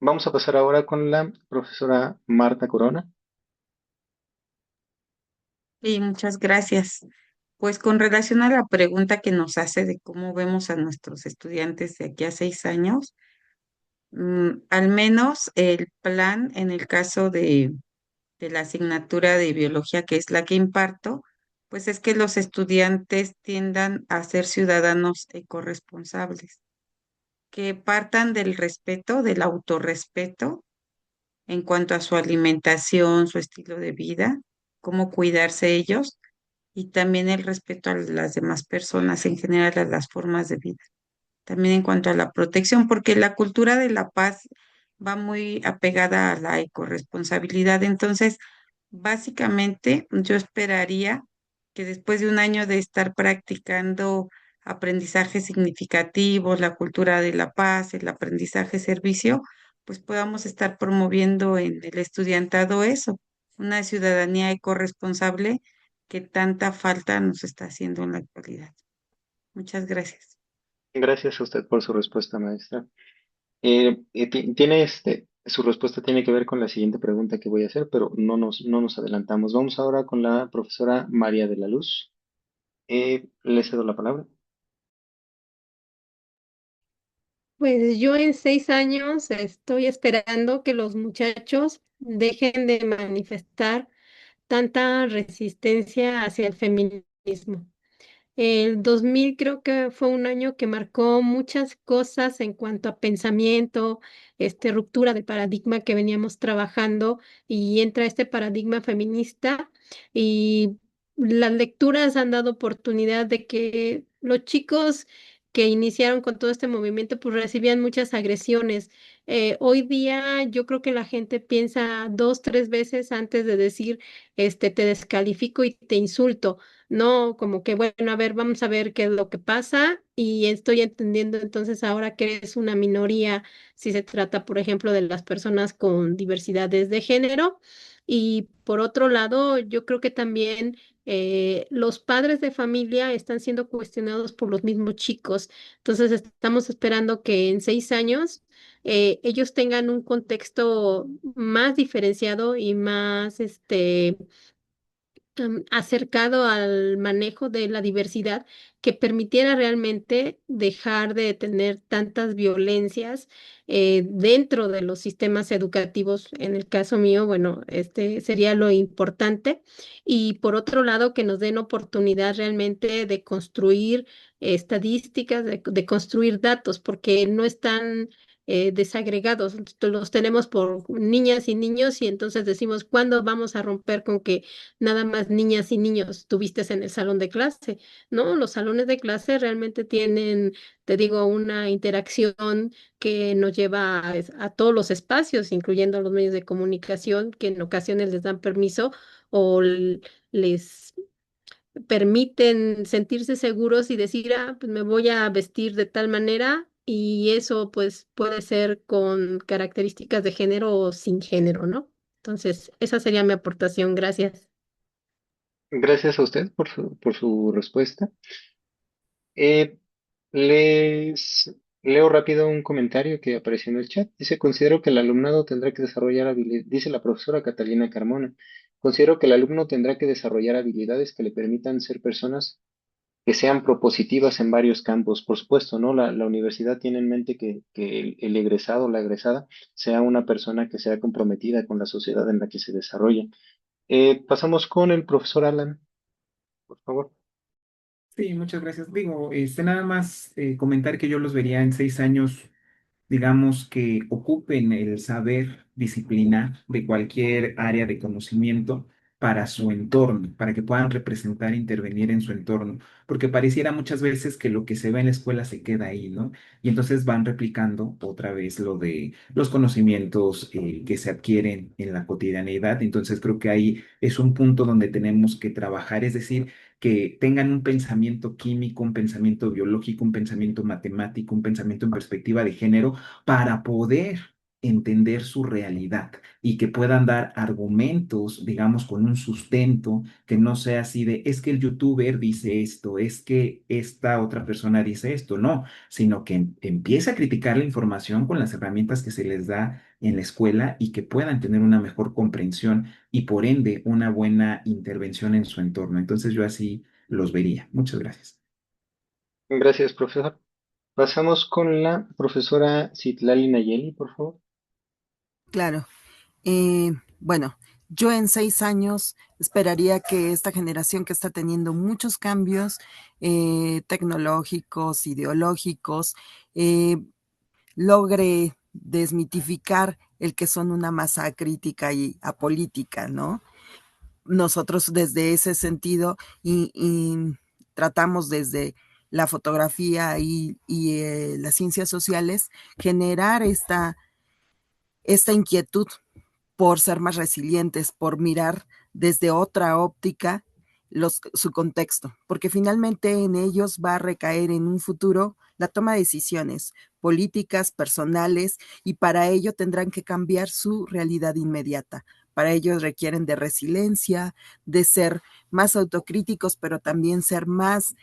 Vamos a pasar ahora con la profesora Marta Corona. Y muchas gracias. Pues con relación a la pregunta que nos hace de cómo vemos a nuestros estudiantes de aquí a 6 años, al menos el plan en el caso de la asignatura de biología, que es la que imparto, pues es que los estudiantes tiendan a ser ciudadanos ecorresponsables, que partan del respeto, del autorrespeto en cuanto a su alimentación, su estilo de vida, cómo cuidarse ellos y también el respeto a las demás personas, en general a las formas de vida. También en cuanto a la protección, porque la cultura de la paz va muy apegada a la ecorresponsabilidad. Entonces, básicamente, yo esperaría que después de un año de estar practicando aprendizajes significativos, la cultura de la paz, el aprendizaje servicio, pues podamos estar promoviendo en el estudiantado eso, una ciudadanía ecorresponsable que tanta falta nos está haciendo en la actualidad. Muchas gracias. Gracias a usted por su respuesta, maestra. Su respuesta tiene que ver con la siguiente pregunta que voy a hacer, pero no nos adelantamos. Vamos ahora con la profesora María de la Luz. Le cedo la palabra. Pues yo en 6 años estoy esperando que los muchachos dejen de manifestar tanta resistencia hacia el feminismo. El 2000 creo que fue un año que marcó muchas cosas en cuanto a pensamiento, ruptura de paradigma que veníamos trabajando y entra este paradigma feminista y las lecturas han dado oportunidad de que los chicos que iniciaron con todo este movimiento pues recibían muchas agresiones. Hoy día yo creo que la gente piensa 2, 3 veces antes de decir, te descalifico y te insulto. No, como que, bueno, a ver, vamos a ver qué es lo que pasa y estoy entendiendo entonces ahora que es una minoría si se trata, por ejemplo, de las personas con diversidades de género. Y por otro lado, yo creo que también los padres de familia están siendo cuestionados por los mismos chicos. Entonces, estamos esperando que en 6 años ellos tengan un contexto más diferenciado y más, acercado al manejo de la diversidad que permitiera realmente dejar de tener tantas violencias dentro de los sistemas educativos. En el caso mío, bueno, este sería lo importante. Y por otro lado, que nos den oportunidad realmente de construir estadísticas, de construir datos, porque no están desagregados. Los tenemos por niñas y niños y entonces decimos, ¿cuándo vamos a romper con que nada más niñas y niños tuviste en el salón de clase? No, los salones de clase realmente tienen, te digo, una interacción que nos lleva a todos los espacios, incluyendo los medios de comunicación, que en ocasiones les dan permiso o les permiten sentirse seguros y decir, pues me voy a vestir de tal manera. Y eso pues puede ser con características de género o sin género, ¿no? Entonces, esa sería mi aportación. Gracias. Gracias a usted por su respuesta. Eh, Les leo rápido un comentario que apareció en el chat. Dice, considero que el alumnado tendrá que desarrollar habilidades, dice la profesora Catalina Carmona, considero que el alumno tendrá que desarrollar habilidades que le permitan ser personas que sean propositivas en varios campos. Por supuesto, ¿no? La universidad tiene en mente que el egresado o la egresada sea una persona que sea comprometida con la sociedad en la que se desarrolla. Pasamos con el profesor Alan, por favor. Sí, muchas gracias. Digo, nada más comentar que yo los vería en 6 años, digamos, que ocupen el saber disciplinar de cualquier área de conocimiento para su entorno, para que puedan representar e intervenir en su entorno, porque pareciera muchas veces que lo que se ve en la escuela se queda ahí, ¿no? Y entonces van replicando otra vez lo de los conocimientos que se adquieren en la cotidianeidad. Entonces creo que ahí es un punto donde tenemos que trabajar, es decir, que tengan un pensamiento químico, un pensamiento biológico, un pensamiento matemático, un pensamiento en perspectiva de género para poder entender su realidad y que puedan dar argumentos, digamos, con un sustento, que no sea así de, es que el youtuber dice esto, es que esta otra persona dice esto, no, sino que empiece a criticar la información con las herramientas que se les da en la escuela y que puedan tener una mejor comprensión y por ende una buena intervención en su entorno. Entonces yo así los vería. Muchas gracias. Gracias, profesor. Pasamos con la profesora Citlali Nayeli, por favor. Claro. Bueno, yo en 6 años esperaría que esta generación que está teniendo muchos cambios tecnológicos, ideológicos, logre desmitificar el que son una masa crítica y apolítica, ¿no? Nosotros desde ese sentido y tratamos desde la fotografía y las ciencias sociales generar esta inquietud por ser más resilientes, por mirar desde otra óptica su contexto, porque finalmente en ellos va a recaer en un futuro la toma de decisiones políticas, personales, y para ello tendrán que cambiar su realidad inmediata. Para ello requieren de resiliencia, de ser más autocríticos, pero también ser más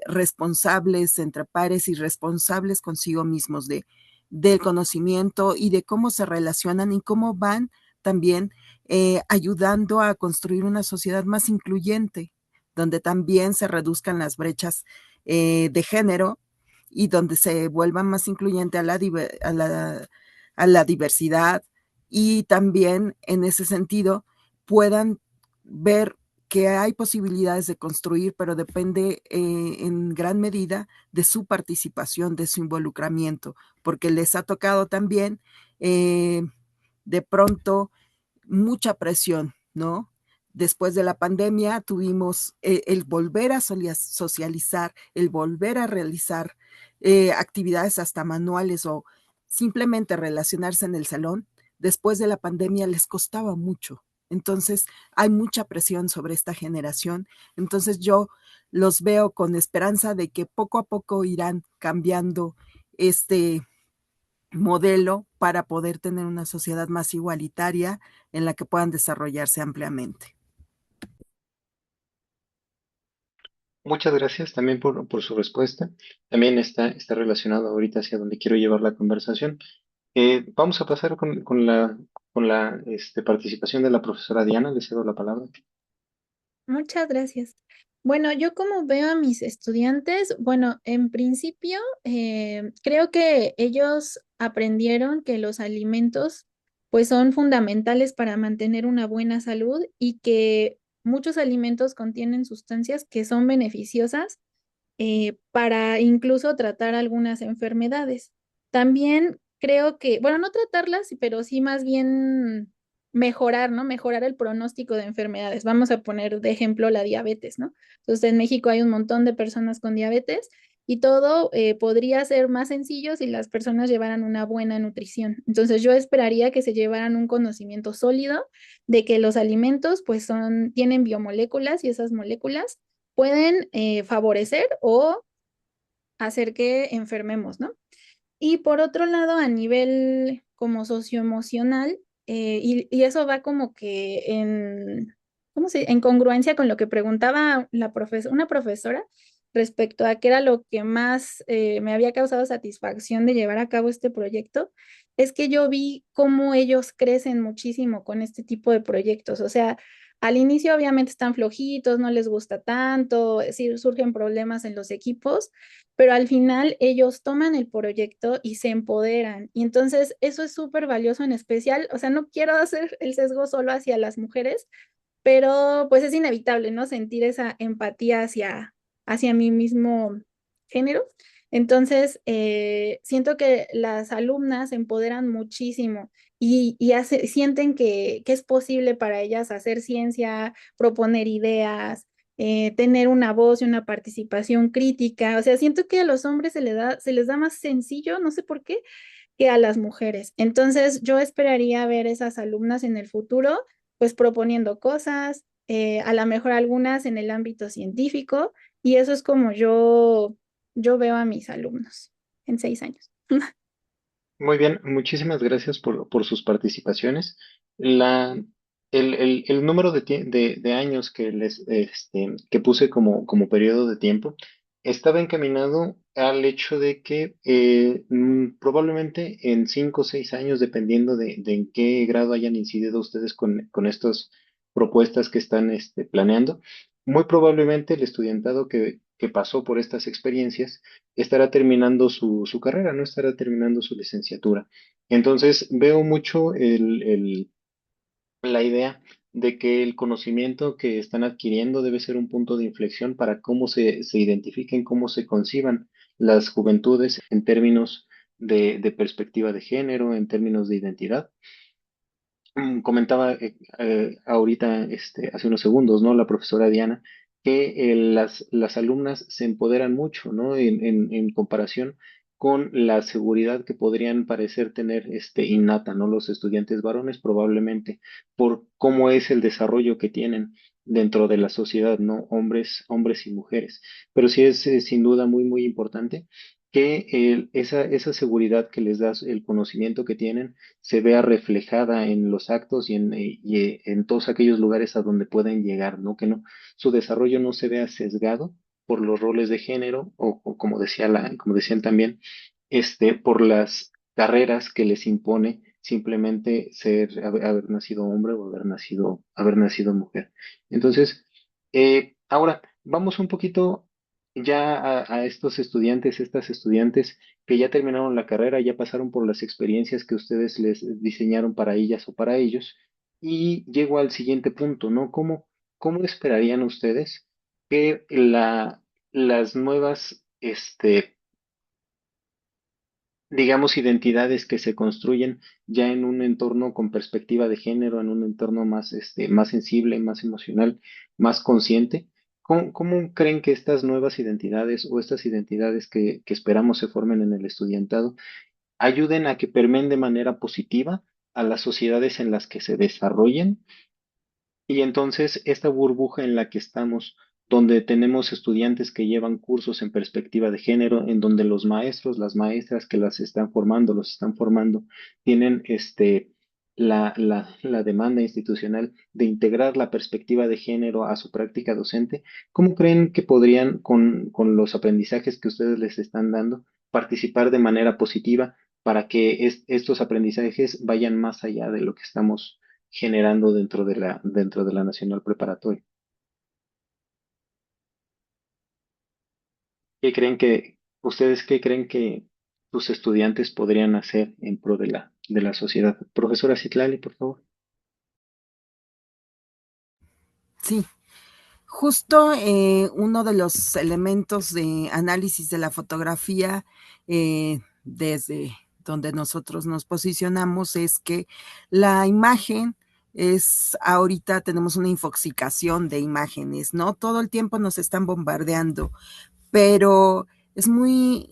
responsables entre pares y responsables consigo mismos del conocimiento y de cómo se relacionan y cómo van también ayudando a construir una sociedad más incluyente, donde también se reduzcan las brechas de género y donde se vuelva más incluyente a la diversidad, y también en ese sentido puedan ver que hay posibilidades de construir, pero depende en gran medida de su participación, de su involucramiento, porque les ha tocado también de pronto mucha presión, ¿no? Después de la pandemia tuvimos el volver a socializar, el volver a realizar actividades hasta manuales o simplemente relacionarse en el salón. Después de la pandemia les costaba mucho. Entonces hay mucha presión sobre esta generación. Entonces yo los veo con esperanza de que poco a poco irán cambiando este modelo para poder tener una sociedad más igualitaria en la que puedan desarrollarse ampliamente. Muchas gracias también por su respuesta. También está relacionado ahorita hacia donde quiero llevar la conversación. Vamos a pasar con la participación de la profesora Diana. Le cedo la palabra. Muchas gracias. Bueno, yo como veo a mis estudiantes, bueno, en principio creo que ellos aprendieron que los alimentos pues son fundamentales para mantener una buena salud y que muchos alimentos contienen sustancias que son beneficiosas para incluso tratar algunas enfermedades. También creo que, bueno, no tratarlas, pero sí más bien mejorar, ¿no? Mejorar el pronóstico de enfermedades. Vamos a poner de ejemplo la diabetes, ¿no? Entonces, en México hay un montón de personas con diabetes y todo podría ser más sencillo si las personas llevaran una buena nutrición. Entonces, yo esperaría que se llevaran un conocimiento sólido de que los alimentos, pues, tienen biomoléculas y esas moléculas pueden favorecer o hacer que enfermemos, ¿no? Y por otro lado, a nivel como socioemocional, y eso va como que ¿cómo en congruencia con lo que preguntaba una profesora respecto a qué era lo que más me había causado satisfacción de llevar a cabo este proyecto, es que yo vi cómo ellos crecen muchísimo con este tipo de proyectos. O sea, al inicio obviamente están flojitos, no les gusta tanto, sí, surgen problemas en los equipos, pero al final ellos toman el proyecto y se empoderan. Y entonces eso es súper valioso en especial. O sea, no quiero hacer el sesgo solo hacia las mujeres, pero pues es inevitable, ¿no? Sentir esa empatía hacia mi mismo género. Entonces, siento que las alumnas se empoderan muchísimo y sienten que es posible para ellas hacer ciencia, proponer ideas, tener una voz y una participación crítica. O sea, siento que a los hombres se les da más sencillo, no sé por qué, que a las mujeres. Entonces, yo esperaría ver esas alumnas en el futuro, pues proponiendo cosas, a lo mejor algunas en el ámbito científico, y eso es como yo veo a mis alumnos en 6 años. Muy bien, muchísimas gracias por sus participaciones. La, el número de años que puse como periodo de tiempo estaba encaminado al hecho de que probablemente en 5 o 6 años, dependiendo de en qué grado hayan incidido ustedes con estas propuestas que están planeando, muy probablemente el estudiantado que pasó por estas experiencias estará terminando su carrera, no estará terminando su licenciatura. Entonces, veo mucho la idea de que el conocimiento que están adquiriendo debe ser un punto de inflexión para cómo se identifiquen, cómo se conciban las juventudes en términos de perspectiva de género, en términos de identidad. Comentaba ahorita, hace unos segundos, ¿no? La profesora Diana, que las alumnas se empoderan mucho, ¿no? En comparación con la seguridad que podrían parecer tener innata, ¿no? Los estudiantes varones probablemente por cómo es el desarrollo que tienen dentro de la sociedad, ¿no? Hombres y mujeres. Pero sí es sin duda muy, muy importante que esa seguridad que les da el conocimiento que tienen se vea reflejada en los actos y en todos aquellos lugares a donde pueden llegar, ¿no? Que no, su desarrollo no se vea sesgado por los roles de género o como como decían también, por las carreras que les impone simplemente haber nacido hombre o haber nacido mujer. Entonces, ahora vamos un poquito ya a estos estudiantes, estas estudiantes que ya terminaron la carrera, ya pasaron por las experiencias que ustedes les diseñaron para ellas o para ellos, y llego al siguiente punto, ¿no? ¿Cómo esperarían ustedes que las nuevas, digamos, identidades que se construyen ya en un entorno con perspectiva de género, en un entorno más sensible, más emocional, más consciente? ¿Cómo creen que estas nuevas identidades o estas identidades que esperamos se formen en el estudiantado ayuden a que permeen de manera positiva a las sociedades en las que se desarrollen? Y entonces esta burbuja en la que estamos, donde tenemos estudiantes que llevan cursos en perspectiva de género, en donde los maestros, las maestras que las están formando, los están formando, tienen la demanda institucional de integrar la perspectiva de género a su práctica docente. ¿Cómo creen que podrían, con los aprendizajes que ustedes les están dando, participar de manera positiva para que estos aprendizajes vayan más allá de lo que estamos generando dentro de la Nacional Preparatoria? ¿Ustedes qué creen que sus estudiantes podrían hacer en pro de la sociedad? Profesora Citlali, por favor. Sí, justo uno de los elementos de análisis de la fotografía desde donde nosotros nos posicionamos es que la imagen ahorita tenemos una infoxicación de imágenes, ¿no? Todo el tiempo nos están bombardeando, pero es muy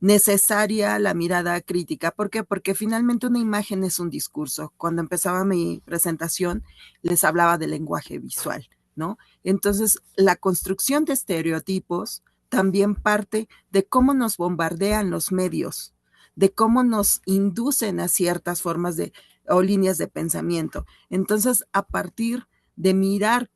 necesaria la mirada crítica. ¿Por qué? Porque finalmente una imagen es un discurso. Cuando empezaba mi presentación, les hablaba del lenguaje visual, ¿no? Entonces, la construcción de estereotipos también parte de cómo nos bombardean los medios, de cómo nos inducen a ciertas formas o líneas de pensamiento. Entonces, a partir de mirar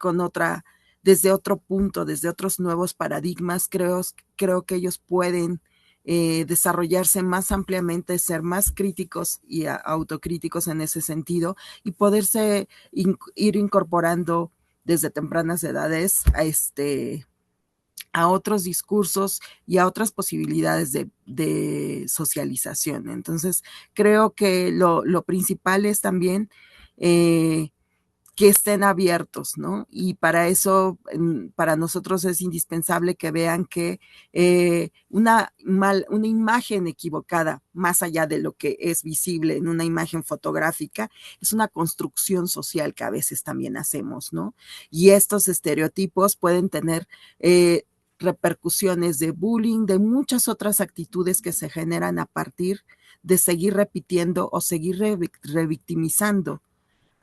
desde otro punto, desde otros nuevos paradigmas, creo que ellos pueden desarrollarse más ampliamente, ser más críticos y autocríticos en ese sentido y poderse ir incorporando desde tempranas edades a otros discursos y a otras posibilidades de socialización. Entonces, creo que lo principal es también que estén abiertos, ¿no? Y para eso, para nosotros es indispensable que vean que una imagen equivocada, más allá de lo que es visible en una imagen fotográfica, es una construcción social que a veces también hacemos, ¿no? Y estos estereotipos pueden tener repercusiones de bullying, de muchas otras actitudes que se generan a partir de seguir repitiendo o seguir revictimizando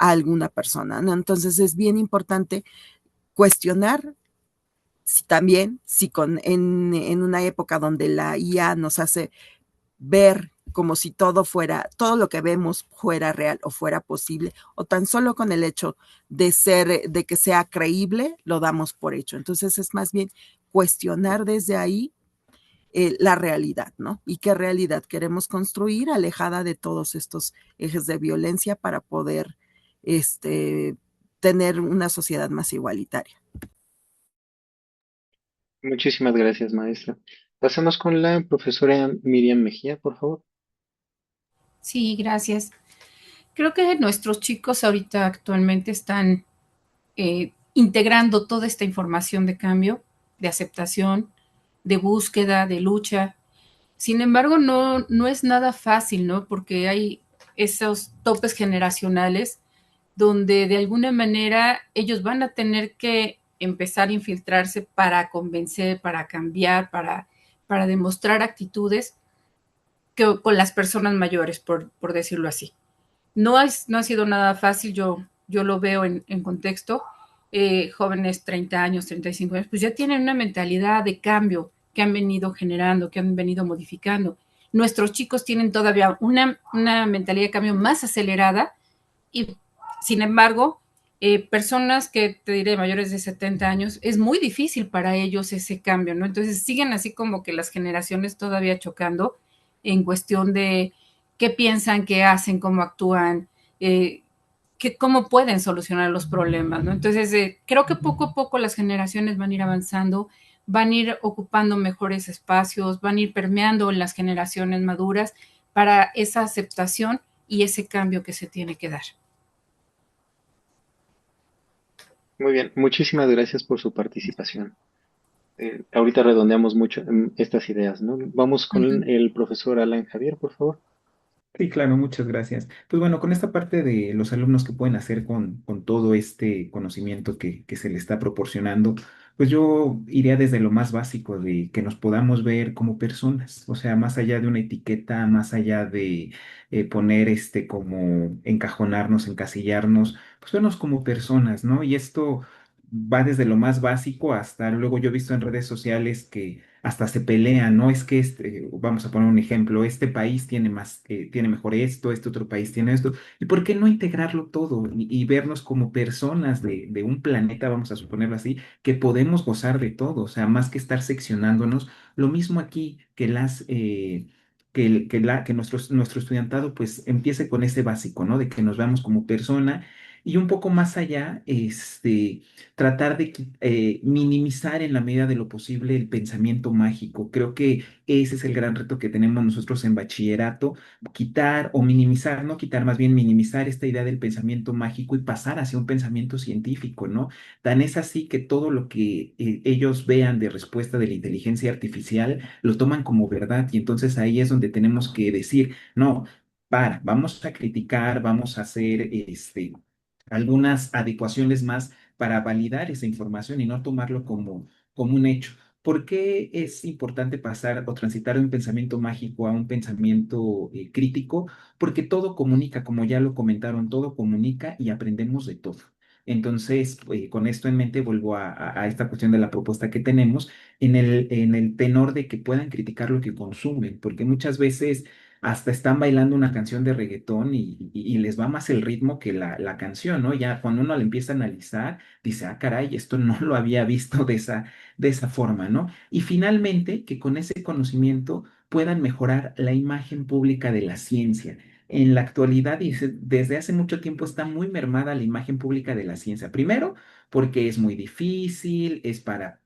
a alguna persona, ¿no? Entonces es bien importante cuestionar en una época donde la IA nos hace ver como si todo lo que vemos fuera real o fuera posible, o tan solo con el hecho de que sea creíble, lo damos por hecho. Entonces es más bien cuestionar desde ahí la realidad, ¿no? Y qué realidad queremos construir alejada de todos estos ejes de violencia para poder tener una sociedad más igualitaria. Muchísimas gracias, maestra. Pasemos con la profesora Miriam Mejía, por favor. Sí, gracias. Creo que nuestros chicos ahorita actualmente están integrando toda esta información de cambio, de aceptación, de búsqueda, de lucha. Sin embargo, no es nada fácil, ¿no? Porque hay esos topes generacionales donde de alguna manera ellos van a tener que empezar a infiltrarse para convencer, para cambiar, para demostrar actitudes que con las personas mayores, por decirlo así. No ha sido nada fácil, yo lo veo en contexto. Jóvenes 30 años, 35 años, pues ya tienen una mentalidad de cambio que han venido generando, que han venido modificando. Nuestros chicos tienen todavía una mentalidad de cambio más acelerada y, sin embargo, personas que te diré mayores de 70 años, es muy difícil para ellos ese cambio, ¿no? Entonces siguen así como que las generaciones todavía chocando en cuestión de qué piensan, qué hacen, cómo actúan, eh, cómo pueden solucionar los problemas, ¿no? Entonces, creo que poco a poco las generaciones van a ir avanzando, van a ir ocupando mejores espacios, van a ir permeando en las generaciones maduras para esa aceptación y ese cambio que se tiene que dar. Muy bien, muchísimas gracias por su participación. Ahorita redondeamos mucho estas ideas, ¿no? Vamos Uh con -huh. el profesor Alan Javier, por favor. Sí, claro, muchas gracias. Pues bueno, con esta parte de los alumnos que pueden hacer con todo este conocimiento que se les está proporcionando, pues yo iría desde lo más básico de que nos podamos ver como personas, o sea, más allá de una etiqueta, más allá de poner como encajonarnos, encasillarnos, pues vernos como personas, ¿no? Y esto va desde lo más básico hasta luego yo he visto en redes sociales que hasta se pelean, ¿no? Es que vamos a poner un ejemplo, este país tiene más, tiene mejor esto, este otro país tiene esto, ¿y por qué no integrarlo todo y vernos como personas de un planeta, vamos a suponerlo así, que podemos gozar de todo, o sea, más que estar seccionándonos, lo mismo aquí que que nuestro estudiantado pues empiece con ese básico, ¿no? De que nos veamos como persona y un poco más allá, tratar de minimizar en la medida de lo posible el pensamiento mágico. Creo que ese es el gran reto que tenemos nosotros en bachillerato, quitar o minimizar, no quitar, más bien minimizar esta idea del pensamiento mágico y pasar hacia un pensamiento científico, ¿no? Tan es así que todo lo que ellos vean de respuesta de la inteligencia artificial lo toman como verdad y entonces ahí es donde tenemos que decir, no. Vamos a criticar, vamos a hacer algunas adecuaciones más para validar esa información y no tomarlo como un hecho. ¿Por qué es importante pasar o transitar de un pensamiento mágico a un pensamiento crítico? Porque todo comunica, como ya lo comentaron, todo comunica y aprendemos de todo. Entonces, con esto en mente, vuelvo a esta cuestión de la propuesta que tenemos en el tenor de que puedan criticar lo que consumen, porque muchas veces hasta están bailando una canción de reggaetón y les va más el ritmo que la canción, ¿no? Ya cuando uno la empieza a analizar, dice, ah, caray, esto no lo había visto de esa forma, ¿no? Y finalmente, que con ese conocimiento puedan mejorar la imagen pública de la ciencia. En la actualidad, y desde hace mucho tiempo, está muy mermada la imagen pública de la ciencia. Primero, porque es muy difícil, es para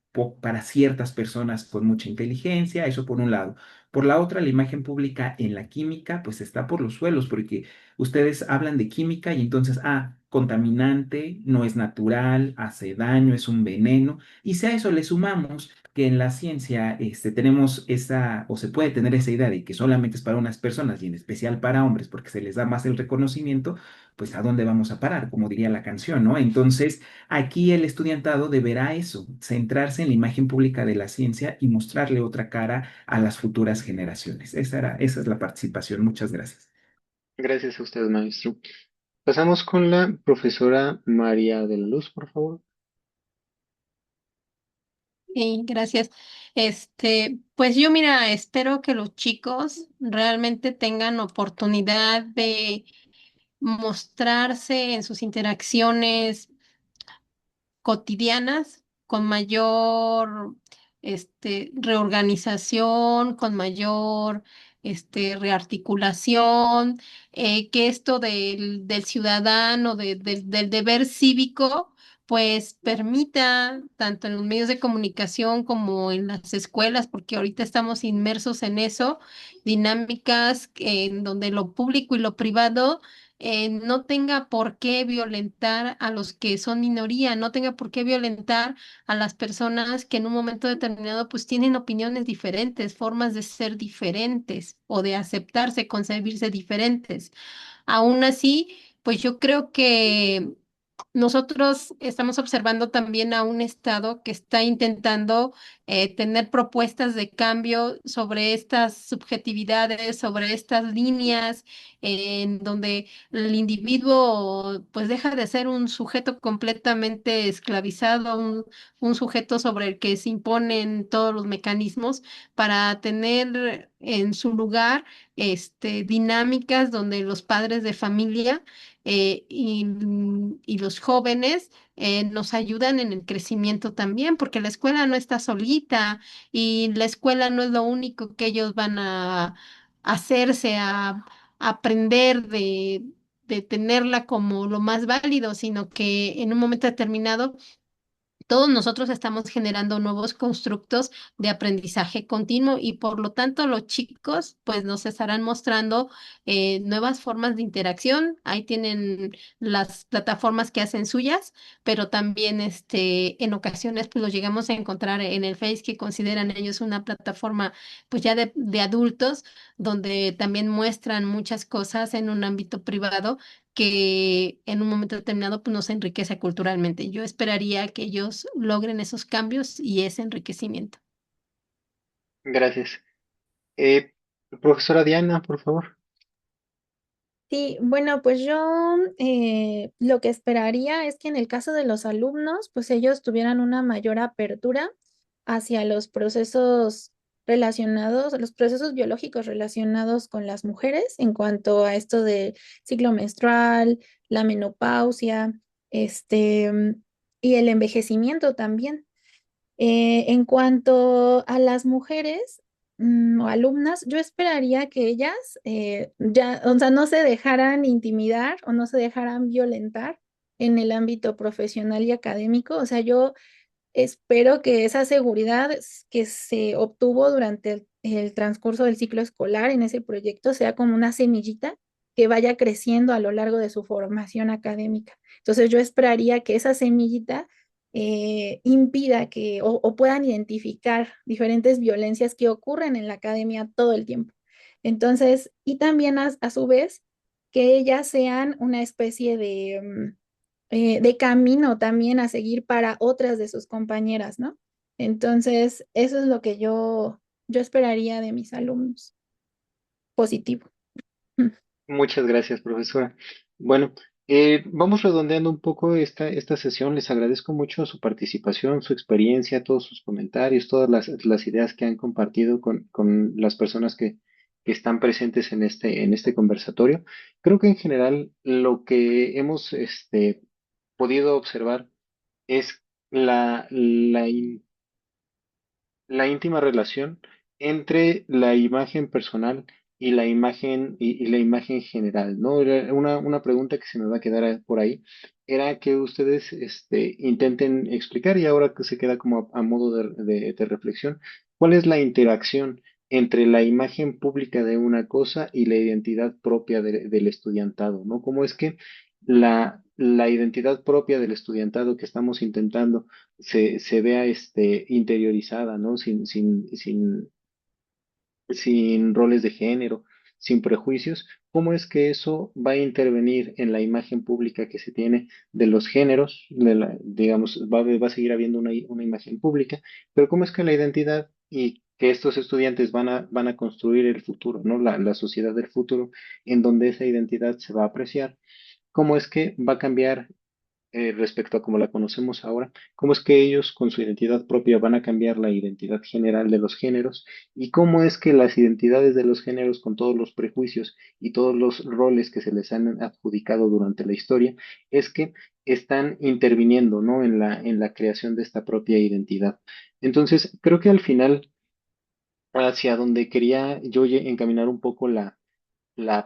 ciertas personas con mucha inteligencia, eso por un lado. Por la otra, la imagen pública en la química, pues está por los suelos, porque ustedes hablan de química y entonces, contaminante, no es natural, hace daño, es un veneno. Y si a eso le sumamos que en la ciencia tenemos esa, o se puede tener esa idea de que solamente es para unas personas y en especial para hombres, porque se les da más el reconocimiento, pues ¿a dónde vamos a parar? Como diría la canción, ¿no? Entonces, aquí el estudiantado deberá eso, centrarse en la imagen pública de la ciencia y mostrarle otra cara a las futuras generaciones. Esa es la participación. Muchas gracias. Gracias a usted, maestro. Pasamos con la profesora María de la Luz, por favor. Sí, gracias. Pues yo mira, espero que los chicos realmente tengan oportunidad de mostrarse en sus interacciones cotidianas con mayor reorganización, con mayor rearticulación, que esto del ciudadano, del deber cívico, pues permita, tanto en los medios de comunicación como en las escuelas, porque ahorita estamos inmersos en eso, dinámicas en donde lo público y lo privado no tenga por qué violentar a los que son minoría, no tenga por qué violentar a las personas que en un momento determinado pues tienen opiniones diferentes, formas de ser diferentes o de aceptarse, concebirse diferentes. Aún así, pues yo creo que nosotros estamos observando también a un Estado que está intentando tener propuestas de cambio sobre estas subjetividades, sobre estas líneas, en donde el individuo pues deja de ser un sujeto completamente esclavizado, un sujeto sobre el que se imponen todos los mecanismos para tener en su lugar dinámicas donde los padres de familia y los jóvenes nos ayudan en el crecimiento también, porque la escuela no está solita y la escuela no es lo único que ellos van a hacerse, a aprender de tenerla como lo más válido, sino que en un momento determinado todos nosotros estamos generando nuevos constructos de aprendizaje continuo y por lo tanto los chicos pues nos estarán mostrando nuevas formas de interacción. Ahí tienen las plataformas que hacen suyas, pero también en ocasiones pues los llegamos a encontrar en el Face que consideran ellos una plataforma pues ya de adultos donde también muestran muchas cosas en un ámbito privado que en un momento determinado pues, nos enriquece culturalmente. Yo esperaría que ellos logren esos cambios y ese enriquecimiento. Gracias. Profesora Diana, por favor. Sí, bueno, pues yo lo que esperaría es que en el caso de los alumnos, pues ellos tuvieran una mayor apertura hacia los procesos relacionados, los procesos biológicos relacionados con las mujeres en cuanto a esto de ciclo menstrual, la menopausia, y el envejecimiento también. En cuanto a las mujeres o alumnas, yo esperaría que ellas ya, o sea, no se dejaran intimidar o no se dejaran violentar en el ámbito profesional y académico. O sea, yo espero que esa seguridad que se obtuvo durante el transcurso del ciclo escolar en ese proyecto sea como una semillita que vaya creciendo a lo largo de su formación académica. Entonces yo esperaría que esa semillita impida que o puedan identificar diferentes violencias que ocurren en la academia todo el tiempo. Entonces, y también a su vez, que ellas sean una especie de camino también a seguir para otras de sus compañeras, ¿no? Entonces, eso es lo que yo esperaría de mis alumnos. Positivo. Muchas gracias, profesora. Bueno, vamos redondeando un poco esta sesión. Les agradezco mucho su participación, su experiencia, todos sus comentarios, todas las ideas que han compartido con las personas que están presentes en este conversatorio. Creo que en general lo que hemos podido observar es la íntima relación entre la imagen personal y y la imagen general, ¿no? Era una pregunta que se me va a quedar por ahí era que ustedes intenten explicar y ahora que se queda como a modo de reflexión, ¿cuál es la interacción entre la imagen pública de una cosa y la identidad propia del estudiantado, ¿no? ¿Cómo es que la identidad propia del estudiantado que estamos intentando se vea interiorizada, ¿no? Sin roles de género, sin prejuicios, ¿cómo es que eso va a intervenir en la imagen pública que se tiene de los géneros? Digamos, va a seguir habiendo una imagen pública, pero ¿cómo es que la identidad y que estos estudiantes van a construir el futuro, ¿no? La sociedad del futuro, en donde esa identidad se va a apreciar? ¿Cómo es que va a cambiar respecto a cómo la conocemos ahora? ¿Cómo es que ellos con su identidad propia van a cambiar la identidad general de los géneros? ¿Y cómo es que las identidades de los géneros, con todos los prejuicios y todos los roles que se les han adjudicado durante la historia, es que están interviniendo, ¿no? En la creación de esta propia identidad? Entonces, creo que al final, hacia donde quería yo encaminar un poco la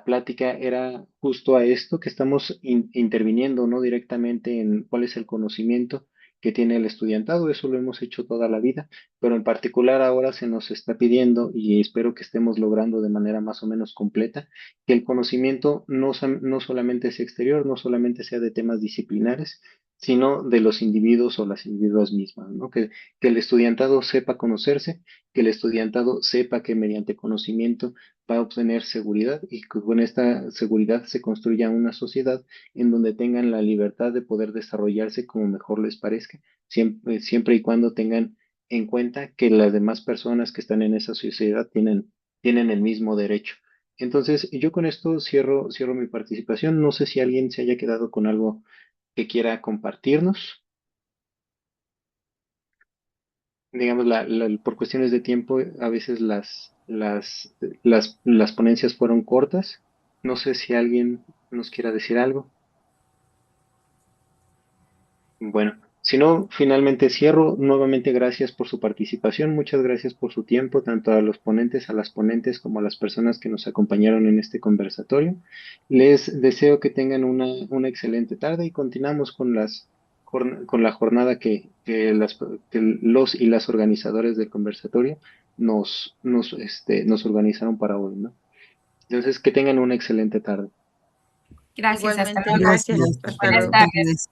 plática era justo a esto, que estamos interviniendo, ¿no? Directamente en cuál es el conocimiento que tiene el estudiantado. Eso lo hemos hecho toda la vida, pero en particular ahora se nos está pidiendo, y espero que estemos logrando de manera más o menos completa, que el conocimiento no solamente sea exterior, no solamente sea de temas disciplinares, sino de los individuos o las individuas mismas, ¿no? Que el estudiantado sepa conocerse, que el estudiantado sepa que mediante conocimiento va a obtener seguridad y que con esta seguridad se construya una sociedad en donde tengan la libertad de poder desarrollarse como mejor les parezca, siempre y cuando tengan en cuenta que las demás personas que están en esa sociedad tienen el mismo derecho. Entonces, yo con esto cierro mi participación. No sé si alguien se haya quedado con algo que quiera compartirnos. Digamos, por cuestiones de tiempo, a veces las ponencias fueron cortas. No sé si alguien nos quiera decir algo. Bueno, si no, finalmente cierro. Nuevamente, gracias por su participación. Muchas gracias por su tiempo, tanto a los ponentes, a las ponentes, como a las personas que nos acompañaron en este conversatorio. Les deseo que tengan una excelente tarde y continuamos con la jornada que los y las organizadores del conversatorio nos organizaron para hoy, ¿no? Entonces, que tengan una excelente tarde. Gracias, hasta Igualmente, luego. gracias. Gracias. Hasta Buenas luego. tardes.